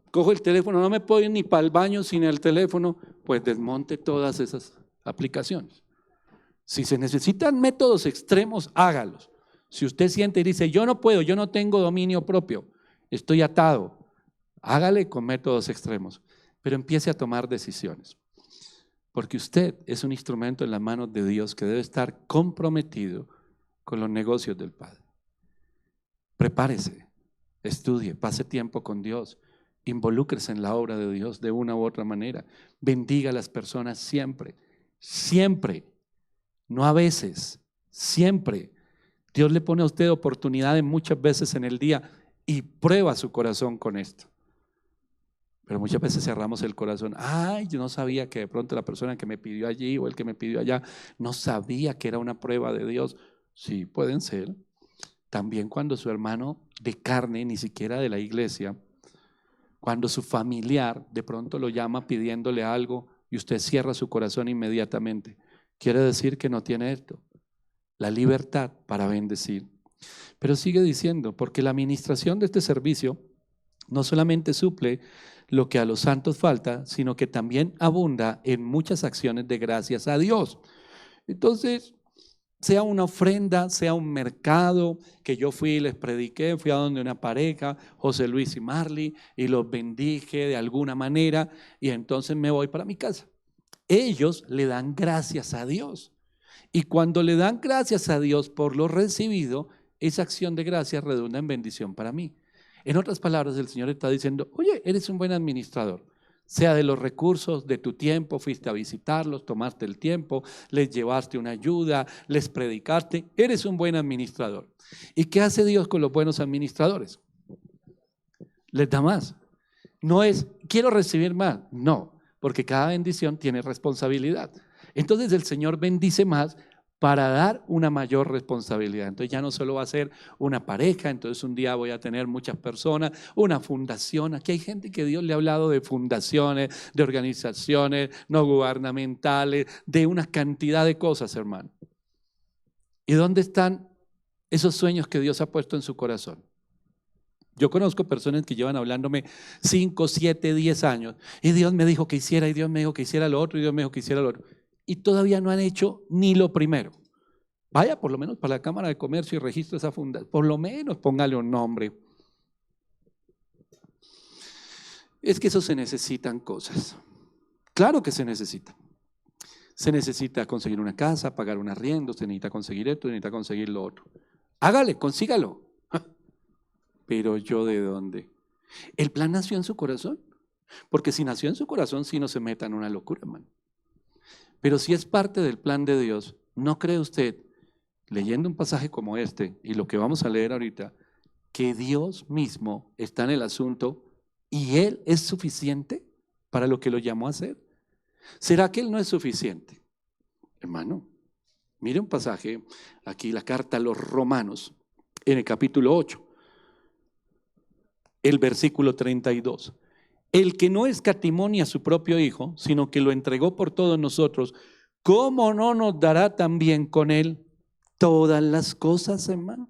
Cojo el teléfono, no me puedo ir ni para el baño sin el teléfono, pues desmonte todas esas aplicaciones. Si se necesitan métodos extremos, hágalos. Si usted siente y dice, yo no puedo, yo no tengo dominio propio, estoy atado, hágale con métodos extremos, pero empiece a tomar decisiones. Porque usted es un instrumento en las manos de Dios que debe estar comprometido con los negocios del Padre. Prepárese, estudie, pase tiempo con Dios, involúcrese en la obra de Dios de una u otra manera. Bendiga a las personas siempre, siempre, no a veces, siempre. Dios le pone a usted oportunidades muchas veces en el día y prueba su corazón con esto. Pero muchas veces cerramos el corazón. Ay, yo no sabía que de pronto la persona que me pidió allí o el que me pidió allá, no sabía que era una prueba de Dios. Sí, pueden ser. También cuando su hermano de carne, ni siquiera de la iglesia, cuando su familiar de pronto lo llama pidiéndole algo y usted cierra su corazón inmediatamente, quiere decir que no tiene esto, la libertad para bendecir. Pero sigue diciendo, porque la administración de este servicio no solamente suple lo que a los santos falta, sino que también abunda en muchas acciones de gracias a Dios. Entonces, sea una ofrenda, sea un mercado, que yo fui y les prediqué, fui a donde una pareja, José Luis y Marley, y los bendije de alguna manera, y entonces me voy para mi casa. Ellos le dan gracias a Dios. Y cuando le dan gracias a Dios por lo recibido, esa acción de gracias redunda en bendición para mí. En otras palabras, el Señor está diciendo, oye, eres un buen administrador. Sea de los recursos de tu tiempo, fuiste a visitarlos, tomaste el tiempo, les llevaste una ayuda, les predicaste, eres un buen administrador. ¿Y qué hace Dios con los buenos administradores? Les da más. No es, quiero recibir más, no, porque cada bendición tiene responsabilidad. Entonces el Señor bendice más para dar una mayor responsabilidad. Entonces ya no solo va a ser una pareja, entonces un día voy a tener muchas personas, una fundación. Aquí hay gente que Dios le ha hablado de fundaciones, de organizaciones no gubernamentales, de una cantidad de cosas, hermano. ¿Y dónde están esos sueños que Dios ha puesto en su corazón? Yo conozco personas que llevan hablándome 5, 7, 10 años y Dios me dijo que hiciera y Dios me dijo que hiciera lo otro y Dios me dijo que hiciera lo otro. Y todavía no han hecho ni lo primero. Vaya por lo menos para la Cámara de Comercio y registre esa fundación, por lo menos póngale un nombre. Es que eso se necesitan cosas. Claro que se necesitan. Se necesita conseguir una casa, pagar un arriendo, se necesita conseguir esto, se necesita conseguir lo otro. Hágale, consígalo. Pero ¿yo de dónde? ¿El plan nació en su corazón? Porque si nació en su corazón, sí no se meta en una locura, hermano. Pero si es parte del plan de Dios, ¿no cree usted, leyendo un pasaje como este y lo que vamos a leer ahorita, que Dios mismo está en el asunto y Él es suficiente para lo que lo llamó a hacer? ¿Será que Él no es suficiente? Hermano, mire un pasaje aquí, la carta a los Romanos, en el capítulo 8, el versículo 32. El que no escatimó ni a su propio Hijo, sino que lo entregó por todos nosotros, ¿cómo no nos dará también con Él todas las cosas, hermano?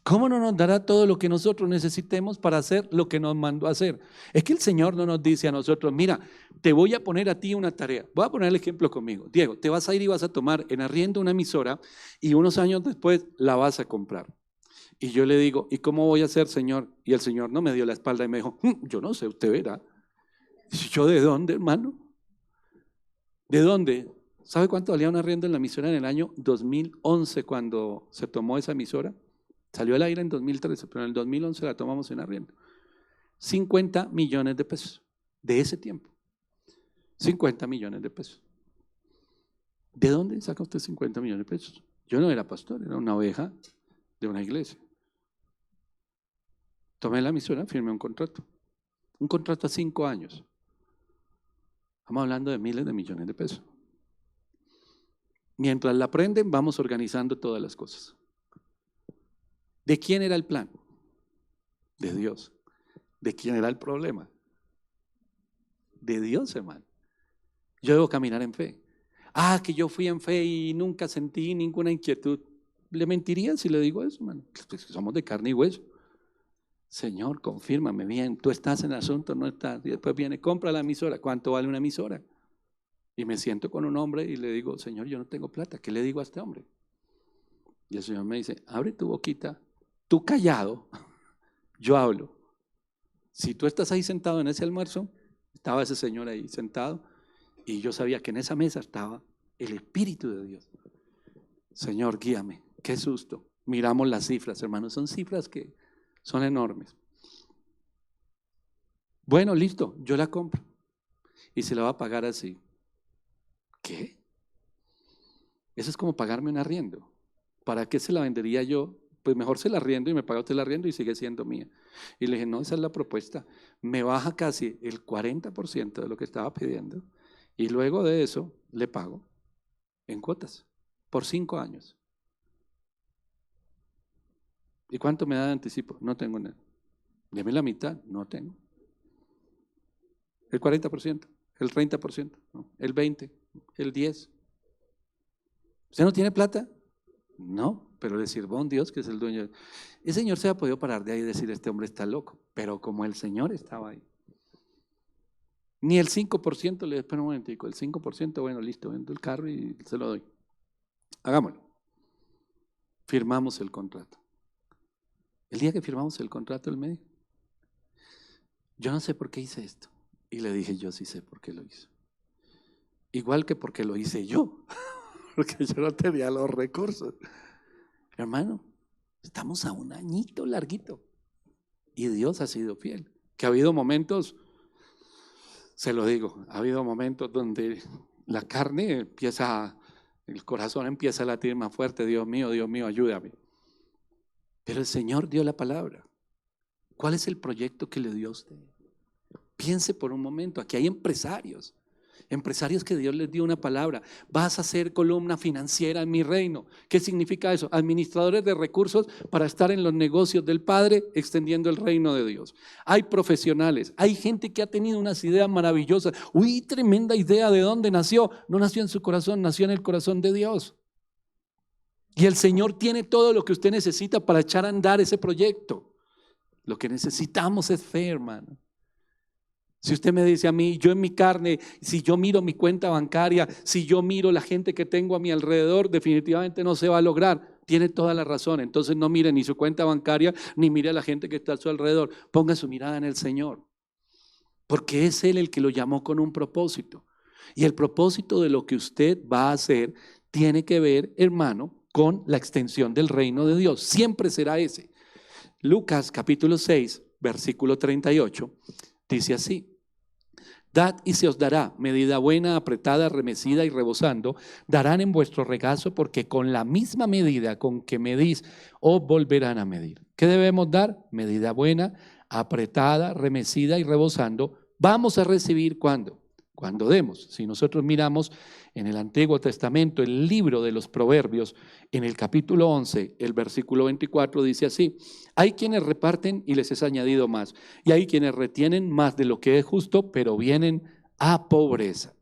¿Cómo no nos dará todo lo que nosotros necesitemos para hacer lo que nos mandó a hacer? Es que el Señor no nos dice a nosotros, mira, te voy a poner a ti una tarea. Voy a poner el ejemplo conmigo. Diego, te vas a ir y vas a tomar en arriendo una emisora y unos años después la vas a comprar. Y yo le digo, ¿y cómo voy a hacer, Señor? Y el Señor no me dio la espalda y me dijo, yo no sé, usted verá. ¿Y yo de dónde, hermano? ¿De dónde? ¿Sabe cuánto valía un arriendo en la emisora en el año 2011 cuando se tomó esa emisora? Salió al aire en 2013, pero en el 2011 la tomamos en arriendo. 50 millones de pesos de ese tiempo. 50 millones de pesos. ¿De dónde saca usted 50 millones de pesos? Yo no era pastor, era una oveja de una iglesia. Tomé la emisora, firmé un contrato. Un contrato a 5 años. Estamos hablando de miles de millones de pesos. Mientras la aprenden, vamos organizando todas las cosas. ¿De quién era el plan? De Dios. ¿De quién era el problema? De Dios, hermano. Yo debo caminar en fe. Que yo fui en fe y nunca sentí ninguna inquietud. ¿Le mentiría si le digo eso, hermano? Pues somos de carne y hueso. Señor, confírmame bien, tú estás en el asunto, no estás. Y después viene, compra la emisora. ¿Cuánto vale una emisora? Y me siento con un hombre y le digo, Señor, yo no tengo plata. ¿Qué le digo a este hombre? Y el Señor me dice, abre tu boquita, tú callado, yo hablo. Si tú estás ahí sentado en ese almuerzo, estaba ese señor ahí sentado y yo sabía que en esa mesa estaba el Espíritu de Dios. Señor, guíame. Qué susto. Miramos las cifras, hermanos, son cifras que son enormes. Bueno, listo, yo la compro y se la va a pagar así. ¿Qué? Eso es como pagarme un arriendo. ¿Para qué se la vendería yo? Pues mejor se la arriendo y me paga usted el arriendo y sigue siendo mía. Y le dije, no, esa es la propuesta. Me baja casi el 40% de lo que estaba pidiendo y luego de eso le pago en cuotas por 5 años. ¿Y cuánto me da de anticipo? No tengo nada. Deme la mitad, no tengo. El 40%, el 30%, no, el 20%, el 10%. ¿Usted no tiene plata? No, pero le sirvo a un Dios que es el dueño. El Señor se ha podido parar de ahí y decir, este hombre está loco, pero como el Señor estaba ahí. Ni el 5% le espera un momentico, el 5%, bueno, listo, vendo el carro y se lo doy. Hagámoslo. Firmamos el contrato. El día que firmamos el contrato, él me dijo, yo no sé por qué hice esto. Y le dije, yo sí sé por qué lo hice. Igual que porque lo hice yo, porque yo no tenía los recursos. Hermano, estamos a un añito larguito y Dios ha sido fiel. Que ha habido momentos, se lo digo, ha habido momentos donde la carne empieza, el corazón empieza a latir más fuerte. Dios mío, ayúdame. Pero el Señor dio la palabra. ¿Cuál es el proyecto que le dio a usted? Piense por un momento, aquí hay empresarios que Dios les dio una palabra. Vas a ser columna financiera en mi reino. ¿Qué significa eso? Administradores de recursos para estar en los negocios del Padre, extendiendo el reino de Dios. Hay profesionales, hay gente que ha tenido unas ideas maravillosas. Uy, tremenda idea. ¿De dónde nació? No nació en su corazón, nació en el corazón de Dios. Y el Señor tiene todo lo que usted necesita para echar a andar ese proyecto. Lo que necesitamos es fe, hermano. Si usted me dice a mí, yo en mi carne, si yo miro mi cuenta bancaria, si yo miro la gente que tengo a mi alrededor, definitivamente no se va a lograr. Tiene toda la razón. Entonces no mire ni su cuenta bancaria, ni mire a la gente que está a su alrededor. Ponga su mirada en el Señor. Porque es Él el que lo llamó con un propósito. Y el propósito de lo que usted va a hacer tiene que ver, hermano, con la extensión del reino de Dios. Siempre será ese. Lucas capítulo 6, versículo 38. Dice así, Dad y se os dará, medida buena, apretada, remecida y rebosando, darán en vuestro regazo, porque con la misma medida con que medís, os volverán a medir. ¿Qué debemos dar? Medida buena, apretada, remecida y rebosando. Vamos a recibir ¿cuándo? Cuando demos. Si nosotros miramos en el Antiguo Testamento, el libro de los Proverbios, en el capítulo 11, el versículo 24 dice así: hay quienes reparten y les es añadido más, y hay quienes retienen más de lo que es justo, pero vienen a pobreza.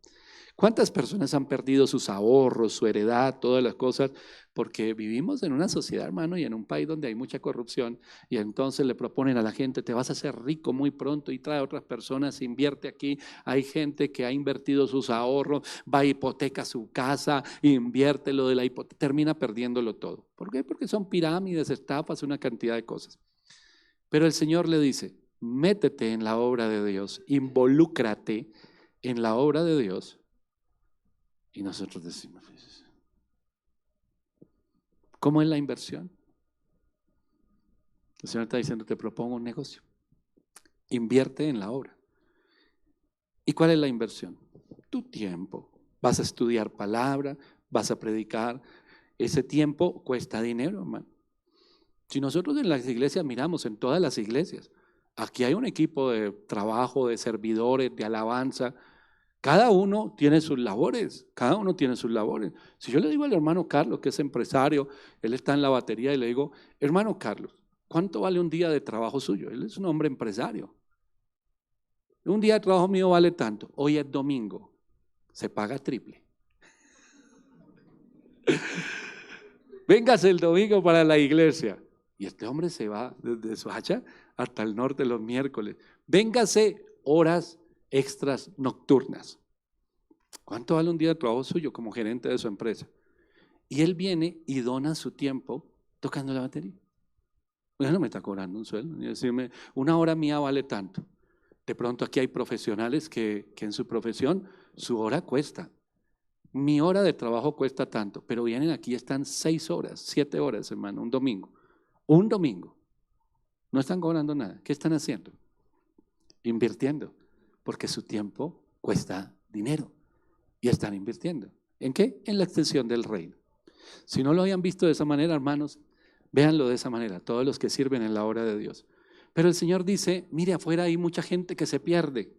¿Cuántas personas han perdido sus ahorros, su heredad, todas las cosas? Porque vivimos en una sociedad, hermano, y en un país donde hay mucha corrupción, y entonces le proponen a la gente: te vas a hacer rico muy pronto, y trae a otras personas, invierte aquí. Hay gente que ha invertido sus ahorros, va a hipoteca su casa, invierte lo de la hipoteca, termina perdiéndolo todo. ¿Por qué? Porque son pirámides, estafas, una cantidad de cosas. Pero el Señor le dice: métete en la obra de Dios, involúcrate en la obra de Dios. Y nosotros decimos: ¿cómo es la inversión? El Señor está diciendo: te propongo un negocio, invierte en la obra. ¿Y cuál es la inversión? Tu tiempo. Vas a estudiar palabra, vas a predicar. Ese tiempo cuesta dinero, hermano. Si nosotros en las iglesias miramos, en todas las iglesias, aquí hay un equipo de trabajo, de servidores, de alabanza. Cada uno tiene sus labores, cada uno tiene sus labores. Si yo le digo al hermano Carlos, que es empresario, él está en la batería, y le digo: hermano Carlos, ¿cuánto vale un día de trabajo suyo? Él es un hombre empresario. Un día de trabajo mío vale tanto. Hoy es domingo, se paga triple. Véngase el domingo para la iglesia. Y este hombre se va desde Soacha hasta el norte los miércoles. Véngase horas extras nocturnas. ¿Cuánto vale un día de trabajo suyo como gerente de su empresa? Y él viene y dona su tiempo tocando la batería. Pues no me está cobrando un sueldo, ni decirme una hora mía vale tanto. De pronto aquí hay profesionales que en su profesión su hora cuesta. Mi hora de trabajo cuesta tanto, pero vienen aquí y están 6 horas, 7 horas, hermano, un domingo. Un domingo. No están cobrando nada. ¿Qué están haciendo? Invirtiendo, porque su tiempo cuesta dinero. Y están invirtiendo. ¿En qué? En la extensión del reino. Si no lo habían visto de esa manera, hermanos, véanlo de esa manera, todos los que sirven en la obra de Dios. Pero el Señor dice: mire, afuera hay mucha gente que se pierde.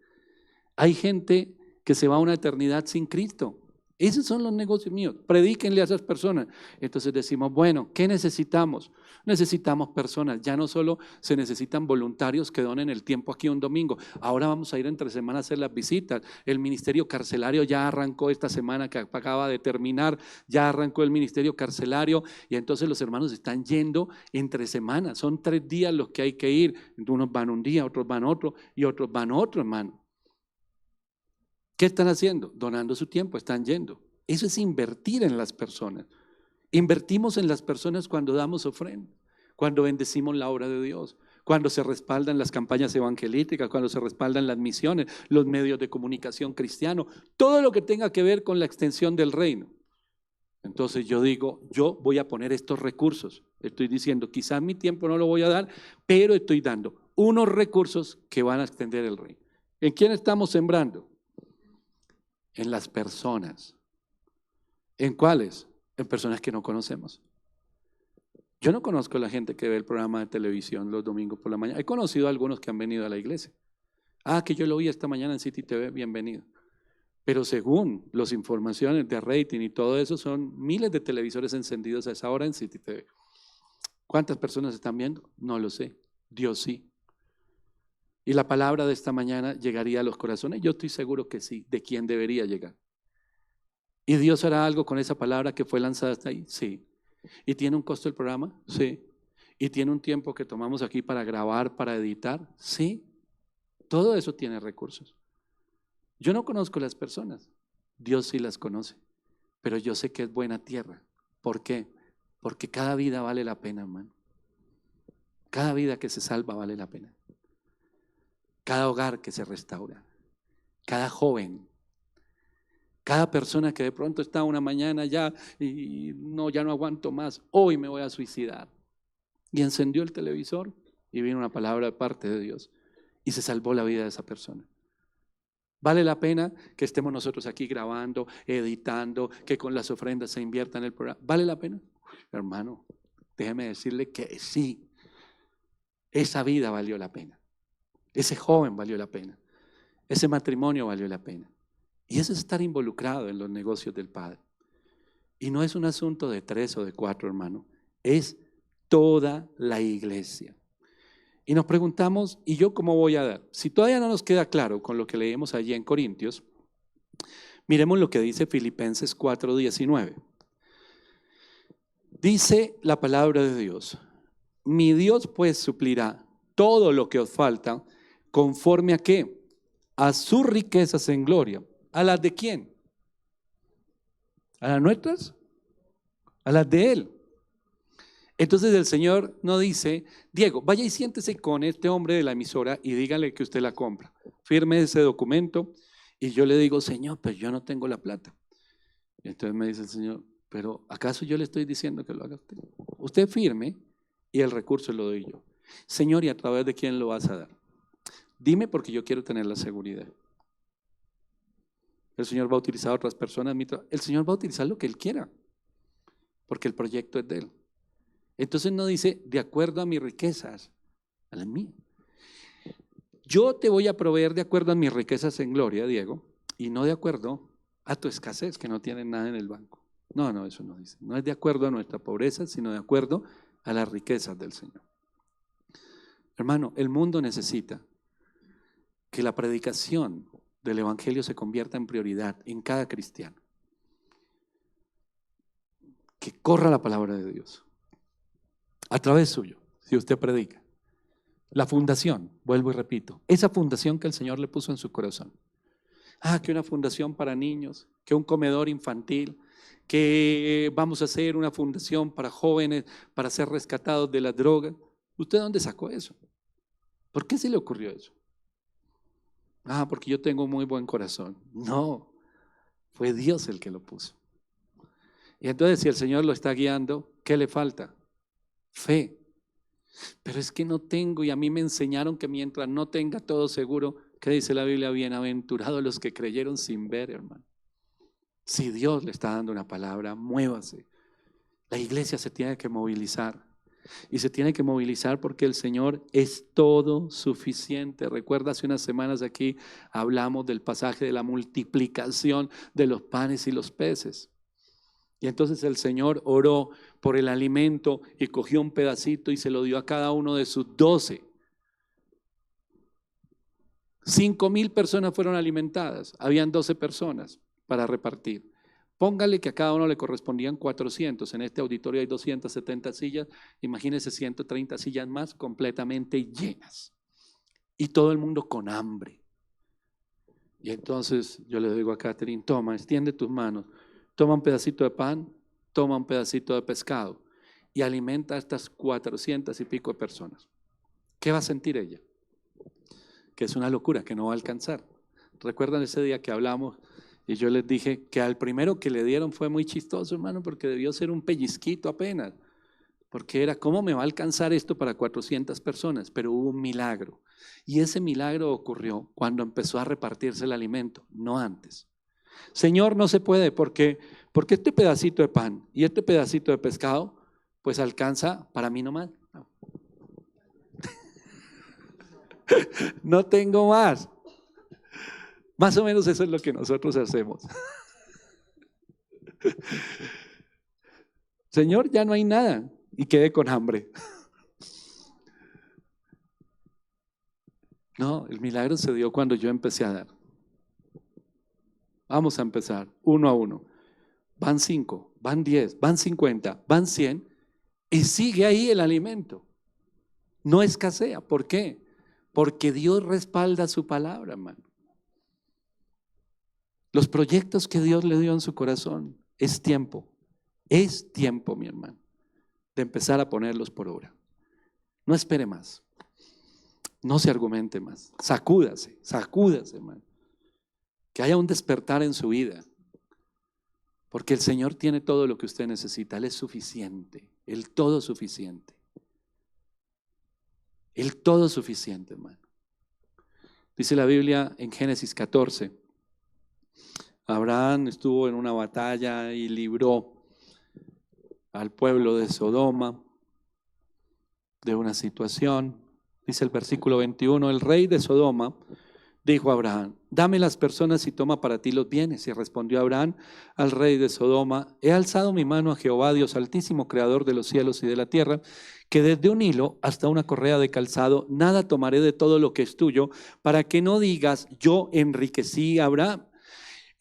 Hay gente que se va a una eternidad sin Cristo. Esos son los negocios míos. Predíquenle a esas personas. Entonces decimos: bueno, ¿qué necesitamos? Necesitamos personas. Ya no solo se necesitan voluntarios que donen el tiempo aquí un domingo. Ahora vamos a ir entre semana a hacer las visitas. El ministerio carcelario ya arrancó esta semana que acaba de terminar. Ya arrancó el ministerio carcelario, y entonces los hermanos están yendo entre semanas. Son 3 días los que hay que ir. Unos van un día, otros van otro, y otros van otro, hermano. ¿Qué están haciendo? Donando su tiempo, están yendo. Eso es invertir en las personas. Invertimos en las personas cuando damos ofrenda, cuando bendecimos la obra de Dios, cuando se respaldan las campañas evangelísticas, cuando se respaldan las misiones, los medios de comunicación cristianos, todo lo que tenga que ver con la extensión del reino. Entonces yo digo: yo voy a poner estos recursos. Estoy diciendo: quizás mi tiempo no lo voy a dar, pero estoy dando unos recursos que van a extender el reino. ¿En quién estamos sembrando? En las personas. ¿En cuáles? En personas que no conocemos. Yo no conozco a la gente que ve el programa de televisión los domingos por la mañana. He conocido a algunos que han venido a la iglesia. Que yo lo vi esta mañana en City TV, bienvenido. Pero según las informaciones de rating y todo eso, son miles de televisores encendidos a esa hora en City TV. ¿Cuántas personas están viendo? No lo sé. Dios sí. Y la palabra de esta mañana llegaría a los corazones. Yo estoy seguro que sí. ¿De quién debería llegar? ¿Y Dios hará algo con esa palabra que fue lanzada hasta ahí? Sí. ¿Y tiene un costo el programa? Sí. ¿Y tiene un tiempo que tomamos aquí para grabar, para editar? Sí. Todo eso tiene recursos. Yo no conozco las personas. Dios sí las conoce. Pero yo sé que es buena tierra. ¿Por qué? Porque cada vida vale la pena, hermano. Cada vida que se salva vale la pena. Cada hogar que se restaura. Cada joven. Cada persona que de pronto está una mañana ya y ya no aguanto más, hoy me voy a suicidar. Y encendió el televisor y vino una palabra de parte de Dios y se salvó la vida de esa persona. ¿Vale la pena que estemos nosotros aquí grabando, editando, que con las ofrendas se invierta en el programa? ¿Vale la pena? Hermano, déjeme decirle que sí, esa vida valió la pena, ese joven valió la pena, ese matrimonio valió la pena. Y eso es estar involucrado en los negocios del Padre. Y no es un asunto de 3 o de 4, hermano, es toda la iglesia. Y nos preguntamos, ¿y yo cómo voy a dar? Si todavía no nos queda claro con lo que leemos allí en Corintios, miremos lo que dice Filipenses 4:19. Dice la palabra de Dios: mi Dios pues suplirá todo lo que os falta, conforme a qué, a sus riquezas en gloria. ¿A las de quién? ¿A las nuestras? A las de Él. Entonces el Señor no dice: Diego, vaya y siéntese con este hombre de la emisora y dígale que usted la compra. Firme ese documento. Y yo le digo: Señor, pero yo no tengo la plata. Y entonces me dice el Señor: pero ¿acaso yo le estoy diciendo que lo haga usted? Usted firme y el recurso lo doy yo. Señor, ¿y a través de quién lo vas a dar? Dime, porque yo quiero tener la seguridad. El Señor va a utilizar a otras personas. El Señor va a utilizar lo que Él quiera, porque el proyecto es de Él. Entonces no dice de acuerdo a mis riquezas, a las mías. Yo te voy a proveer de acuerdo a mis riquezas en gloria, Diego, y no de acuerdo a tu escasez, que no tienes nada en el banco. No, eso no dice. No es de acuerdo a nuestra pobreza, sino de acuerdo a las riquezas del Señor. Hermano, el mundo necesita que la predicación del Evangelio se convierta en prioridad en cada cristiano. Que corra la palabra de Dios a través suyo, si usted predica. La fundación, vuelvo y repito, esa fundación que el Señor le puso en su corazón. Que una fundación para niños, que un comedor infantil, que vamos a hacer una fundación para jóvenes, para ser rescatados de las drogas. ¿Usted dónde sacó eso? ¿Por qué se le ocurrió eso? Porque yo tengo muy buen corazón. No, fue Dios el que lo puso. Y entonces, si el Señor lo está guiando, ¿qué le falta? Fe. Pero es que no tengo, y a mí me enseñaron que mientras no tenga todo seguro, ¿qué dice la Biblia? Bienaventurados los que creyeron sin ver, hermano. Si Dios le está dando una palabra, muévase. La iglesia se tiene que movilizar. Y se tiene que movilizar porque el Señor es todo suficiente. Recuerda, hace unas semanas aquí hablamos del pasaje de la multiplicación de los panes y los peces. Y entonces el Señor oró por el alimento y cogió un pedacito y se lo dio a cada uno de sus 12. 5,000 personas fueron alimentadas. Habían 12 personas para repartir. Póngale que a cada uno le correspondían 400. En este auditorio hay 270 sillas. Imagínense 130 sillas más completamente llenas. Y todo el mundo con hambre. Y entonces yo le digo a Catherine: toma, extiende tus manos. Toma un pedacito de pan, toma un pedacito de pescado y alimenta a estas 400 y pico de personas. ¿Qué va a sentir ella? Que es una locura, que no va a alcanzar. ¿Recuerdan ese día que hablamos? Y yo les dije que al primero que le dieron fue muy chistoso, hermano, porque debió ser un pellizquito apenas. Porque era: ¿cómo me va a alcanzar esto para 400 personas? Pero hubo un milagro. Y ese milagro ocurrió cuando empezó a repartirse el alimento, no antes. Señor, no se puede porque este pedacito de pan y este pedacito de pescado pues alcanza para mí nomás. No tengo más. Más o menos eso es lo que nosotros hacemos. Señor, ya no hay nada y quedé con hambre. No, el milagro se dio cuando yo empecé a dar. Vamos a empezar uno a uno. Van 5, van 10, van 50, van 100 y sigue ahí el alimento. No escasea. ¿Por qué? Porque Dios respalda su palabra, hermano. Los proyectos que Dios le dio en su corazón, es tiempo, mi hermano, de empezar a ponerlos por obra. No espere más, no se argumente más, sacúdase, hermano. Que haya un despertar en su vida, porque el Señor tiene todo lo que usted necesita. Él es suficiente, el todo suficiente. El todo suficiente, hermano. Dice la Biblia en Génesis 14, Abraham estuvo en una batalla y libró al pueblo de Sodoma de una situación. Dice el versículo 21, el rey de Sodoma dijo a Abraham, dame las personas y toma para ti los bienes. Y respondió Abraham al rey de Sodoma, he alzado mi mano a Jehová, Dios altísimo, creador de los cielos y de la tierra, que desde un hilo hasta una correa de calzado, nada tomaré de todo lo que es tuyo, para que no digas, yo enriquecí a Abraham,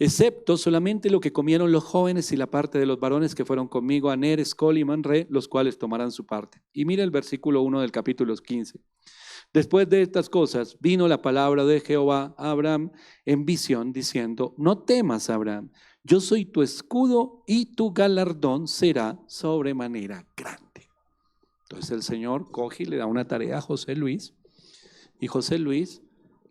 excepto solamente lo que comieron los jóvenes y la parte de los varones que fueron conmigo, Aner, Escol y Manre, los cuales tomarán su parte. Y mira el versículo 1 del capítulo 15. Después de estas cosas vino la palabra de Jehová a Abraham en visión diciendo, no temas, Abraham, yo soy tu escudo y tu galardón será sobremanera grande. Entonces el Señor coge y le da una tarea a José Luis, y José Luis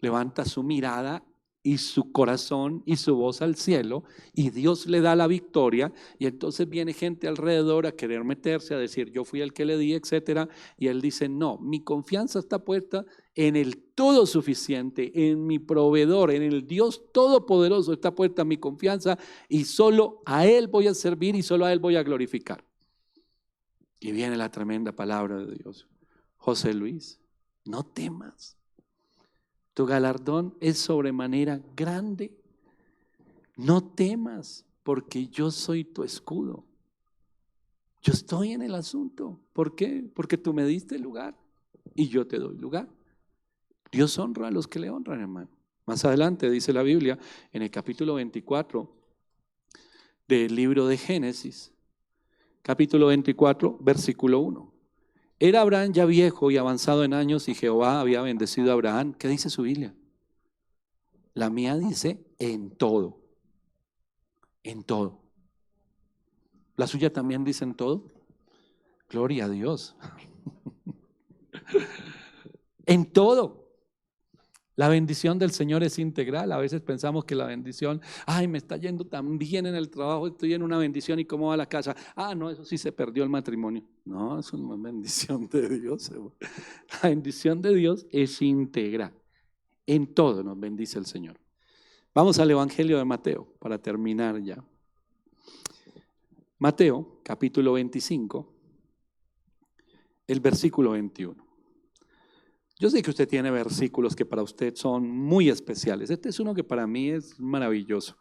levanta su mirada y su corazón y su voz al cielo, y Dios le da la victoria, y entonces viene gente alrededor a querer meterse, a decir yo fui el que le di, etcétera, y él dice no, mi confianza está puesta en el todo suficiente, en mi proveedor, en el Dios todopoderoso está puesta mi confianza, y solo a Él voy a servir y solo a Él voy a glorificar. Y viene la tremenda palabra de Dios, José Luis, no temas. Tu galardón es sobremanera grande. No temas, porque yo soy tu escudo. Yo estoy en el asunto. ¿Por qué? Porque tú me diste lugar y yo te doy lugar. Dios honra a los que le honran, hermano. Más adelante dice la Biblia, en el capítulo 24 del libro de Génesis, capítulo 24, versículo 1. Era Abraham ya viejo y avanzado en años y Jehová había bendecido a Abraham. ¿Qué dice su Biblia? La mía dice en todo. En todo. ¿La suya también dice en todo? Gloria a Dios. En todo. La bendición del Señor es integral. A veces pensamos que la bendición, ay, me está yendo tan bien en el trabajo, estoy en una bendición, ¿y cómo va la casa? Ah, no, eso sí se perdió el matrimonio. No, es una bendición de Dios. La bendición de Dios es integral. En todo nos bendice el Señor. Vamos al Evangelio de Mateo para terminar ya. Mateo, capítulo 25, el versículo 21. Yo sé que usted tiene versículos que para usted son muy especiales. Este es uno que para mí es maravilloso.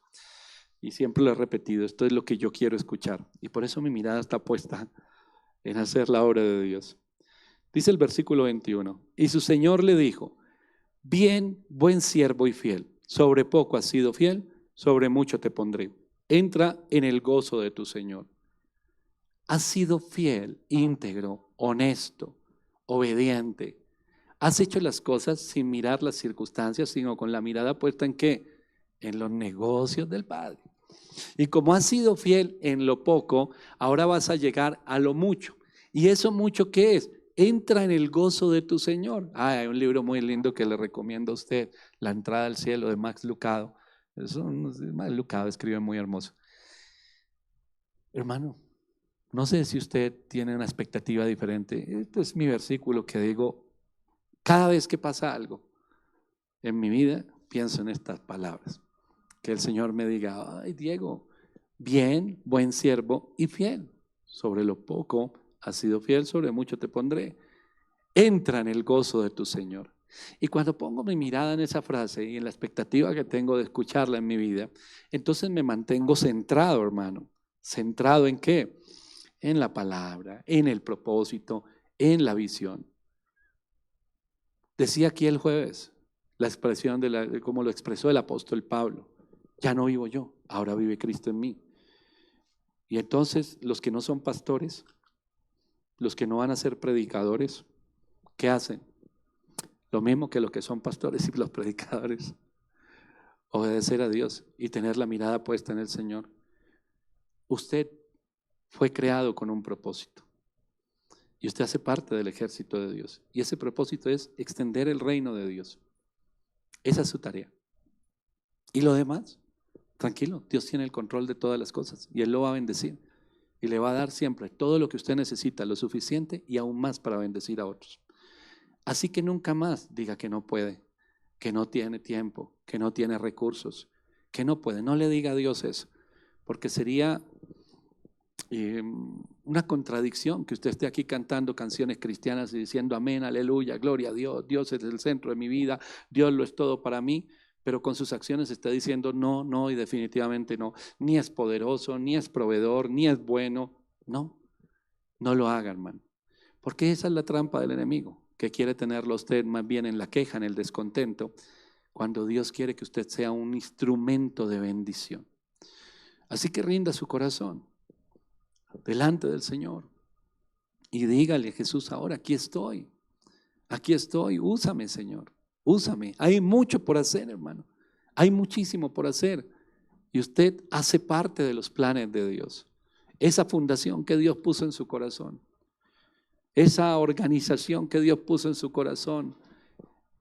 Y siempre lo he repetido, esto es lo que yo quiero escuchar. Y por eso mi mirada está puesta en hacer la obra de Dios. Dice el versículo 21, y su Señor le dijo, bien, buen siervo y fiel, sobre poco has sido fiel, sobre mucho te pondré. Entra en el gozo de tu Señor. Has sido fiel, íntegro, honesto, obediente. Has hecho las cosas sin mirar las circunstancias, sino con la mirada puesta en ¿qué? En los negocios del Padre. Y como has sido fiel en lo poco, ahora vas a llegar a lo mucho. ¿Y eso mucho qué es? Entra en el gozo de tu Señor. Hay un libro muy lindo que le recomiendo a usted, La entrada al cielo, de Max Lucado. Max Lucado escribe muy hermoso. Hermano, no sé si usted tiene una expectativa diferente. Este es mi versículo que digo, cada vez que pasa algo en mi vida, pienso en estas palabras. Que el Señor me diga, ay Diego, bien, buen siervo y fiel. Sobre lo poco has sido fiel, sobre mucho te pondré. Entra en el gozo de tu Señor. Y cuando pongo mi mirada en esa frase y en la expectativa que tengo de escucharla en mi vida, entonces me mantengo centrado, hermano. ¿Centrado en qué? En la palabra, en el propósito, en la visión. Decía aquí el jueves la expresión de como lo expresó el apóstol Pablo. Ya no vivo yo, ahora vive Cristo en mí. Y entonces los que no son pastores, los que no van a ser predicadores, ¿qué hacen? Lo mismo que los que son pastores y los predicadores. Obedecer a Dios y tener la mirada puesta en el Señor. Usted fue creado con un propósito. Y usted hace parte del ejército de Dios. Y ese propósito es extender el reino de Dios. Esa es su tarea. ¿Y lo demás? Tranquilo, Dios tiene el control de todas las cosas y Él lo va a bendecir. Y le va a dar siempre todo lo que usted necesita, lo suficiente y aún más para bendecir a otros. Así que nunca más diga que no puede. que no tiene tiempo, que no tiene recursos, que no puede. No le diga a Dios eso, porque sería una contradicción que usted esté aquí cantando canciones cristianas y diciendo amén, aleluya, gloria a Dios, Dios es el centro de mi vida, Dios lo es todo para mí, pero con sus acciones está diciendo no, no y definitivamente no, ni es poderoso, ni es proveedor, ni es bueno. No, no lo haga, hermano, porque esa es la trampa del enemigo, que quiere tenerlo usted más bien en la queja, en el descontento, cuando Dios quiere que usted sea un instrumento de bendición. Así que rinda su corazón delante del Señor y dígale: Jesús, ahora aquí estoy, úsame, Señor, úsame. Hay mucho por hacer, hermano, hay muchísimo por hacer y usted hace parte de los planes de Dios. Esa fundación que Dios puso en su corazón, esa organización que Dios puso en su corazón,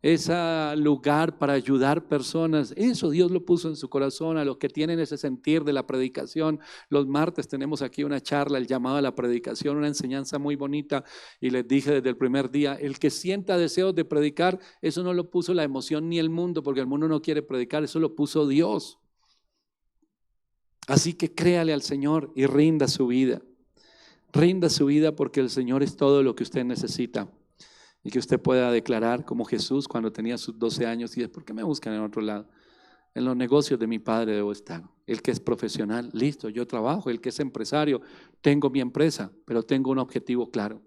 ese lugar para ayudar personas, eso Dios lo puso en su corazón. A los que tienen ese sentir de la predicación, los martes tenemos aquí una charla, el llamado a la predicación, una enseñanza muy bonita, y les dije desde el primer día, el que sienta deseos de predicar, eso no lo puso la emoción ni el mundo, porque el mundo no quiere predicar, eso lo puso Dios. Así que créale al Señor y rinda su vida porque el Señor es todo lo que usted necesita. Y que usted pueda declarar como Jesús cuando tenía sus 12 años y dice: ¿por qué me buscan en otro lado? En los negocios de mi Padre debo estar. El que es profesional, listo, yo trabajo. El que es empresario, tengo mi empresa, pero tengo un objetivo claro.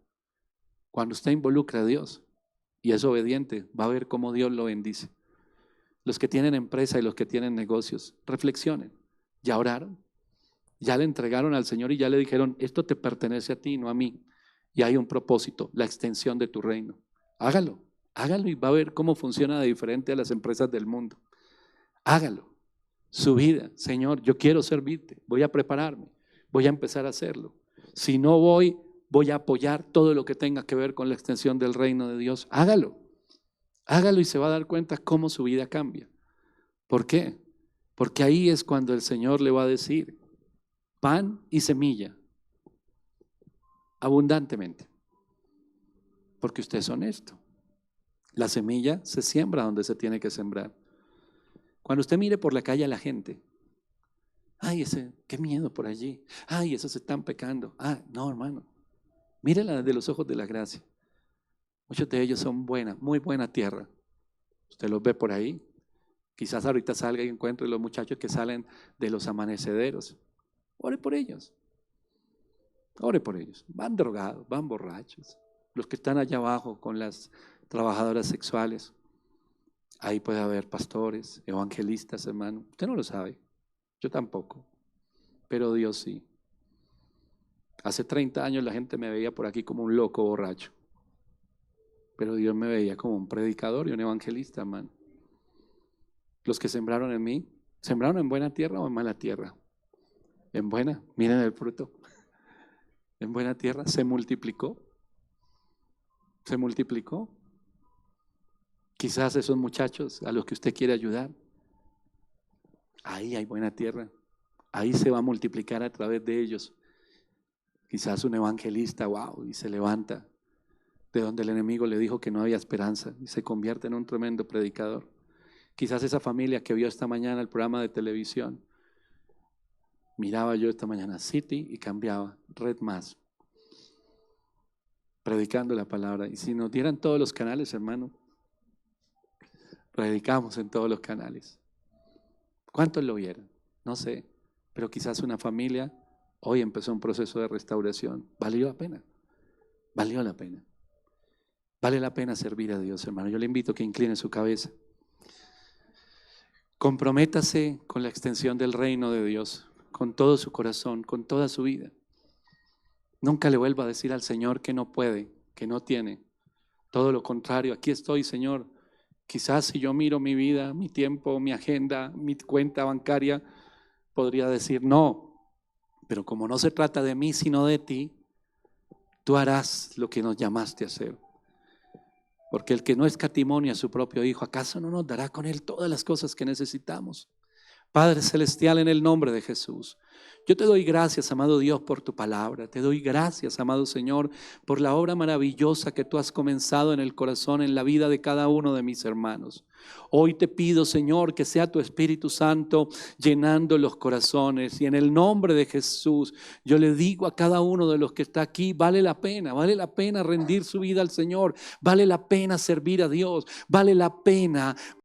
Cuando usted involucra a Dios y es obediente, va a ver cómo Dios lo bendice. Los que tienen empresa y los que tienen negocios, reflexionen. ¿Ya oraron? ¿Ya le entregaron al Señor y ya le dijeron: esto te pertenece a ti, no a mí? Y hay un propósito, la extensión de tu reino. Hágalo y va a ver cómo funciona de diferente a las empresas del mundo. Hágalo. Su vida: Señor, yo quiero servirte, voy a prepararme, voy a empezar a hacerlo. Si no voy a apoyar todo lo que tenga que ver con la extensión del reino de Dios. Hágalo y se va a dar cuenta cómo su vida cambia. ¿Por qué? Porque ahí es cuando el Señor le va a decir: pan y semilla, abundantemente, porque usted es honesto. La semilla se siembra donde se tiene que sembrar. Cuando usted mire por la calle a la gente: ay, qué miedo por allí, ay, esos están pecando. No, hermano, mírela desde los ojos de la gracia. Muchos de ellos son muy buena tierra. Usted los ve por ahí. Quizás ahorita salga y encuentre los muchachos que salen de los amanecederos. Ore por ellos. Van drogados, van borrachos. Los que están allá abajo con las trabajadoras sexuales. Ahí puede haber pastores, evangelistas, hermano. Usted no lo sabe, yo tampoco, pero Dios sí. Hace 30 años la gente me veía por aquí como un loco borracho, pero Dios me veía como un predicador y un evangelista, hermano. Los que sembraron en mí, ¿sembraron en buena tierra o en mala tierra? En buena, miren el fruto. En buena tierra se multiplicó. Quizás esos muchachos a los que usted quiere ayudar, ahí hay buena tierra, ahí se va a multiplicar a través de ellos. Quizás un evangelista, wow, y se levanta de donde el enemigo le dijo que no había esperanza y se convierte en un tremendo predicador. Quizás esa familia que vio esta mañana el programa de televisión, miraba yo esta mañana City y cambiaba Red Más, predicando la palabra. Y si nos dieran todos los canales, hermano, predicamos en todos los canales. ¿Cuántos lo vieron? No sé, pero quizás una familia hoy empezó un proceso de restauración. Valió la pena. Vale la pena servir a Dios, hermano. Yo le invito a que incline su cabeza. Comprométase con la extensión del reino de Dios, con todo su corazón, con toda su vida. Nunca le vuelva a decir al Señor que no puede, que no tiene. Todo lo contrario, aquí estoy, Señor. Quizás si yo miro mi vida, mi tiempo, mi agenda, mi cuenta bancaria, podría decir no, pero como no se trata de mí sino de ti, tú harás lo que nos llamaste a hacer. Porque el que no escatimó a su propio Hijo, ¿acaso no nos dará con Él todas las cosas que necesitamos? Padre Celestial, en el nombre de Jesús, Yo te doy gracias, amado Dios, por tu palabra. Te doy gracias, amado Señor, por la obra maravillosa que tú has comenzado en el corazón, en la vida de cada uno de mis hermanos. Hoy te pido, Señor, que sea tu Espíritu Santo llenando los corazones. Y en el nombre de Jesús, yo le digo a cada uno de los que está aquí, vale la pena rendir su vida al Señor, vale la pena servir a Dios, vale la pena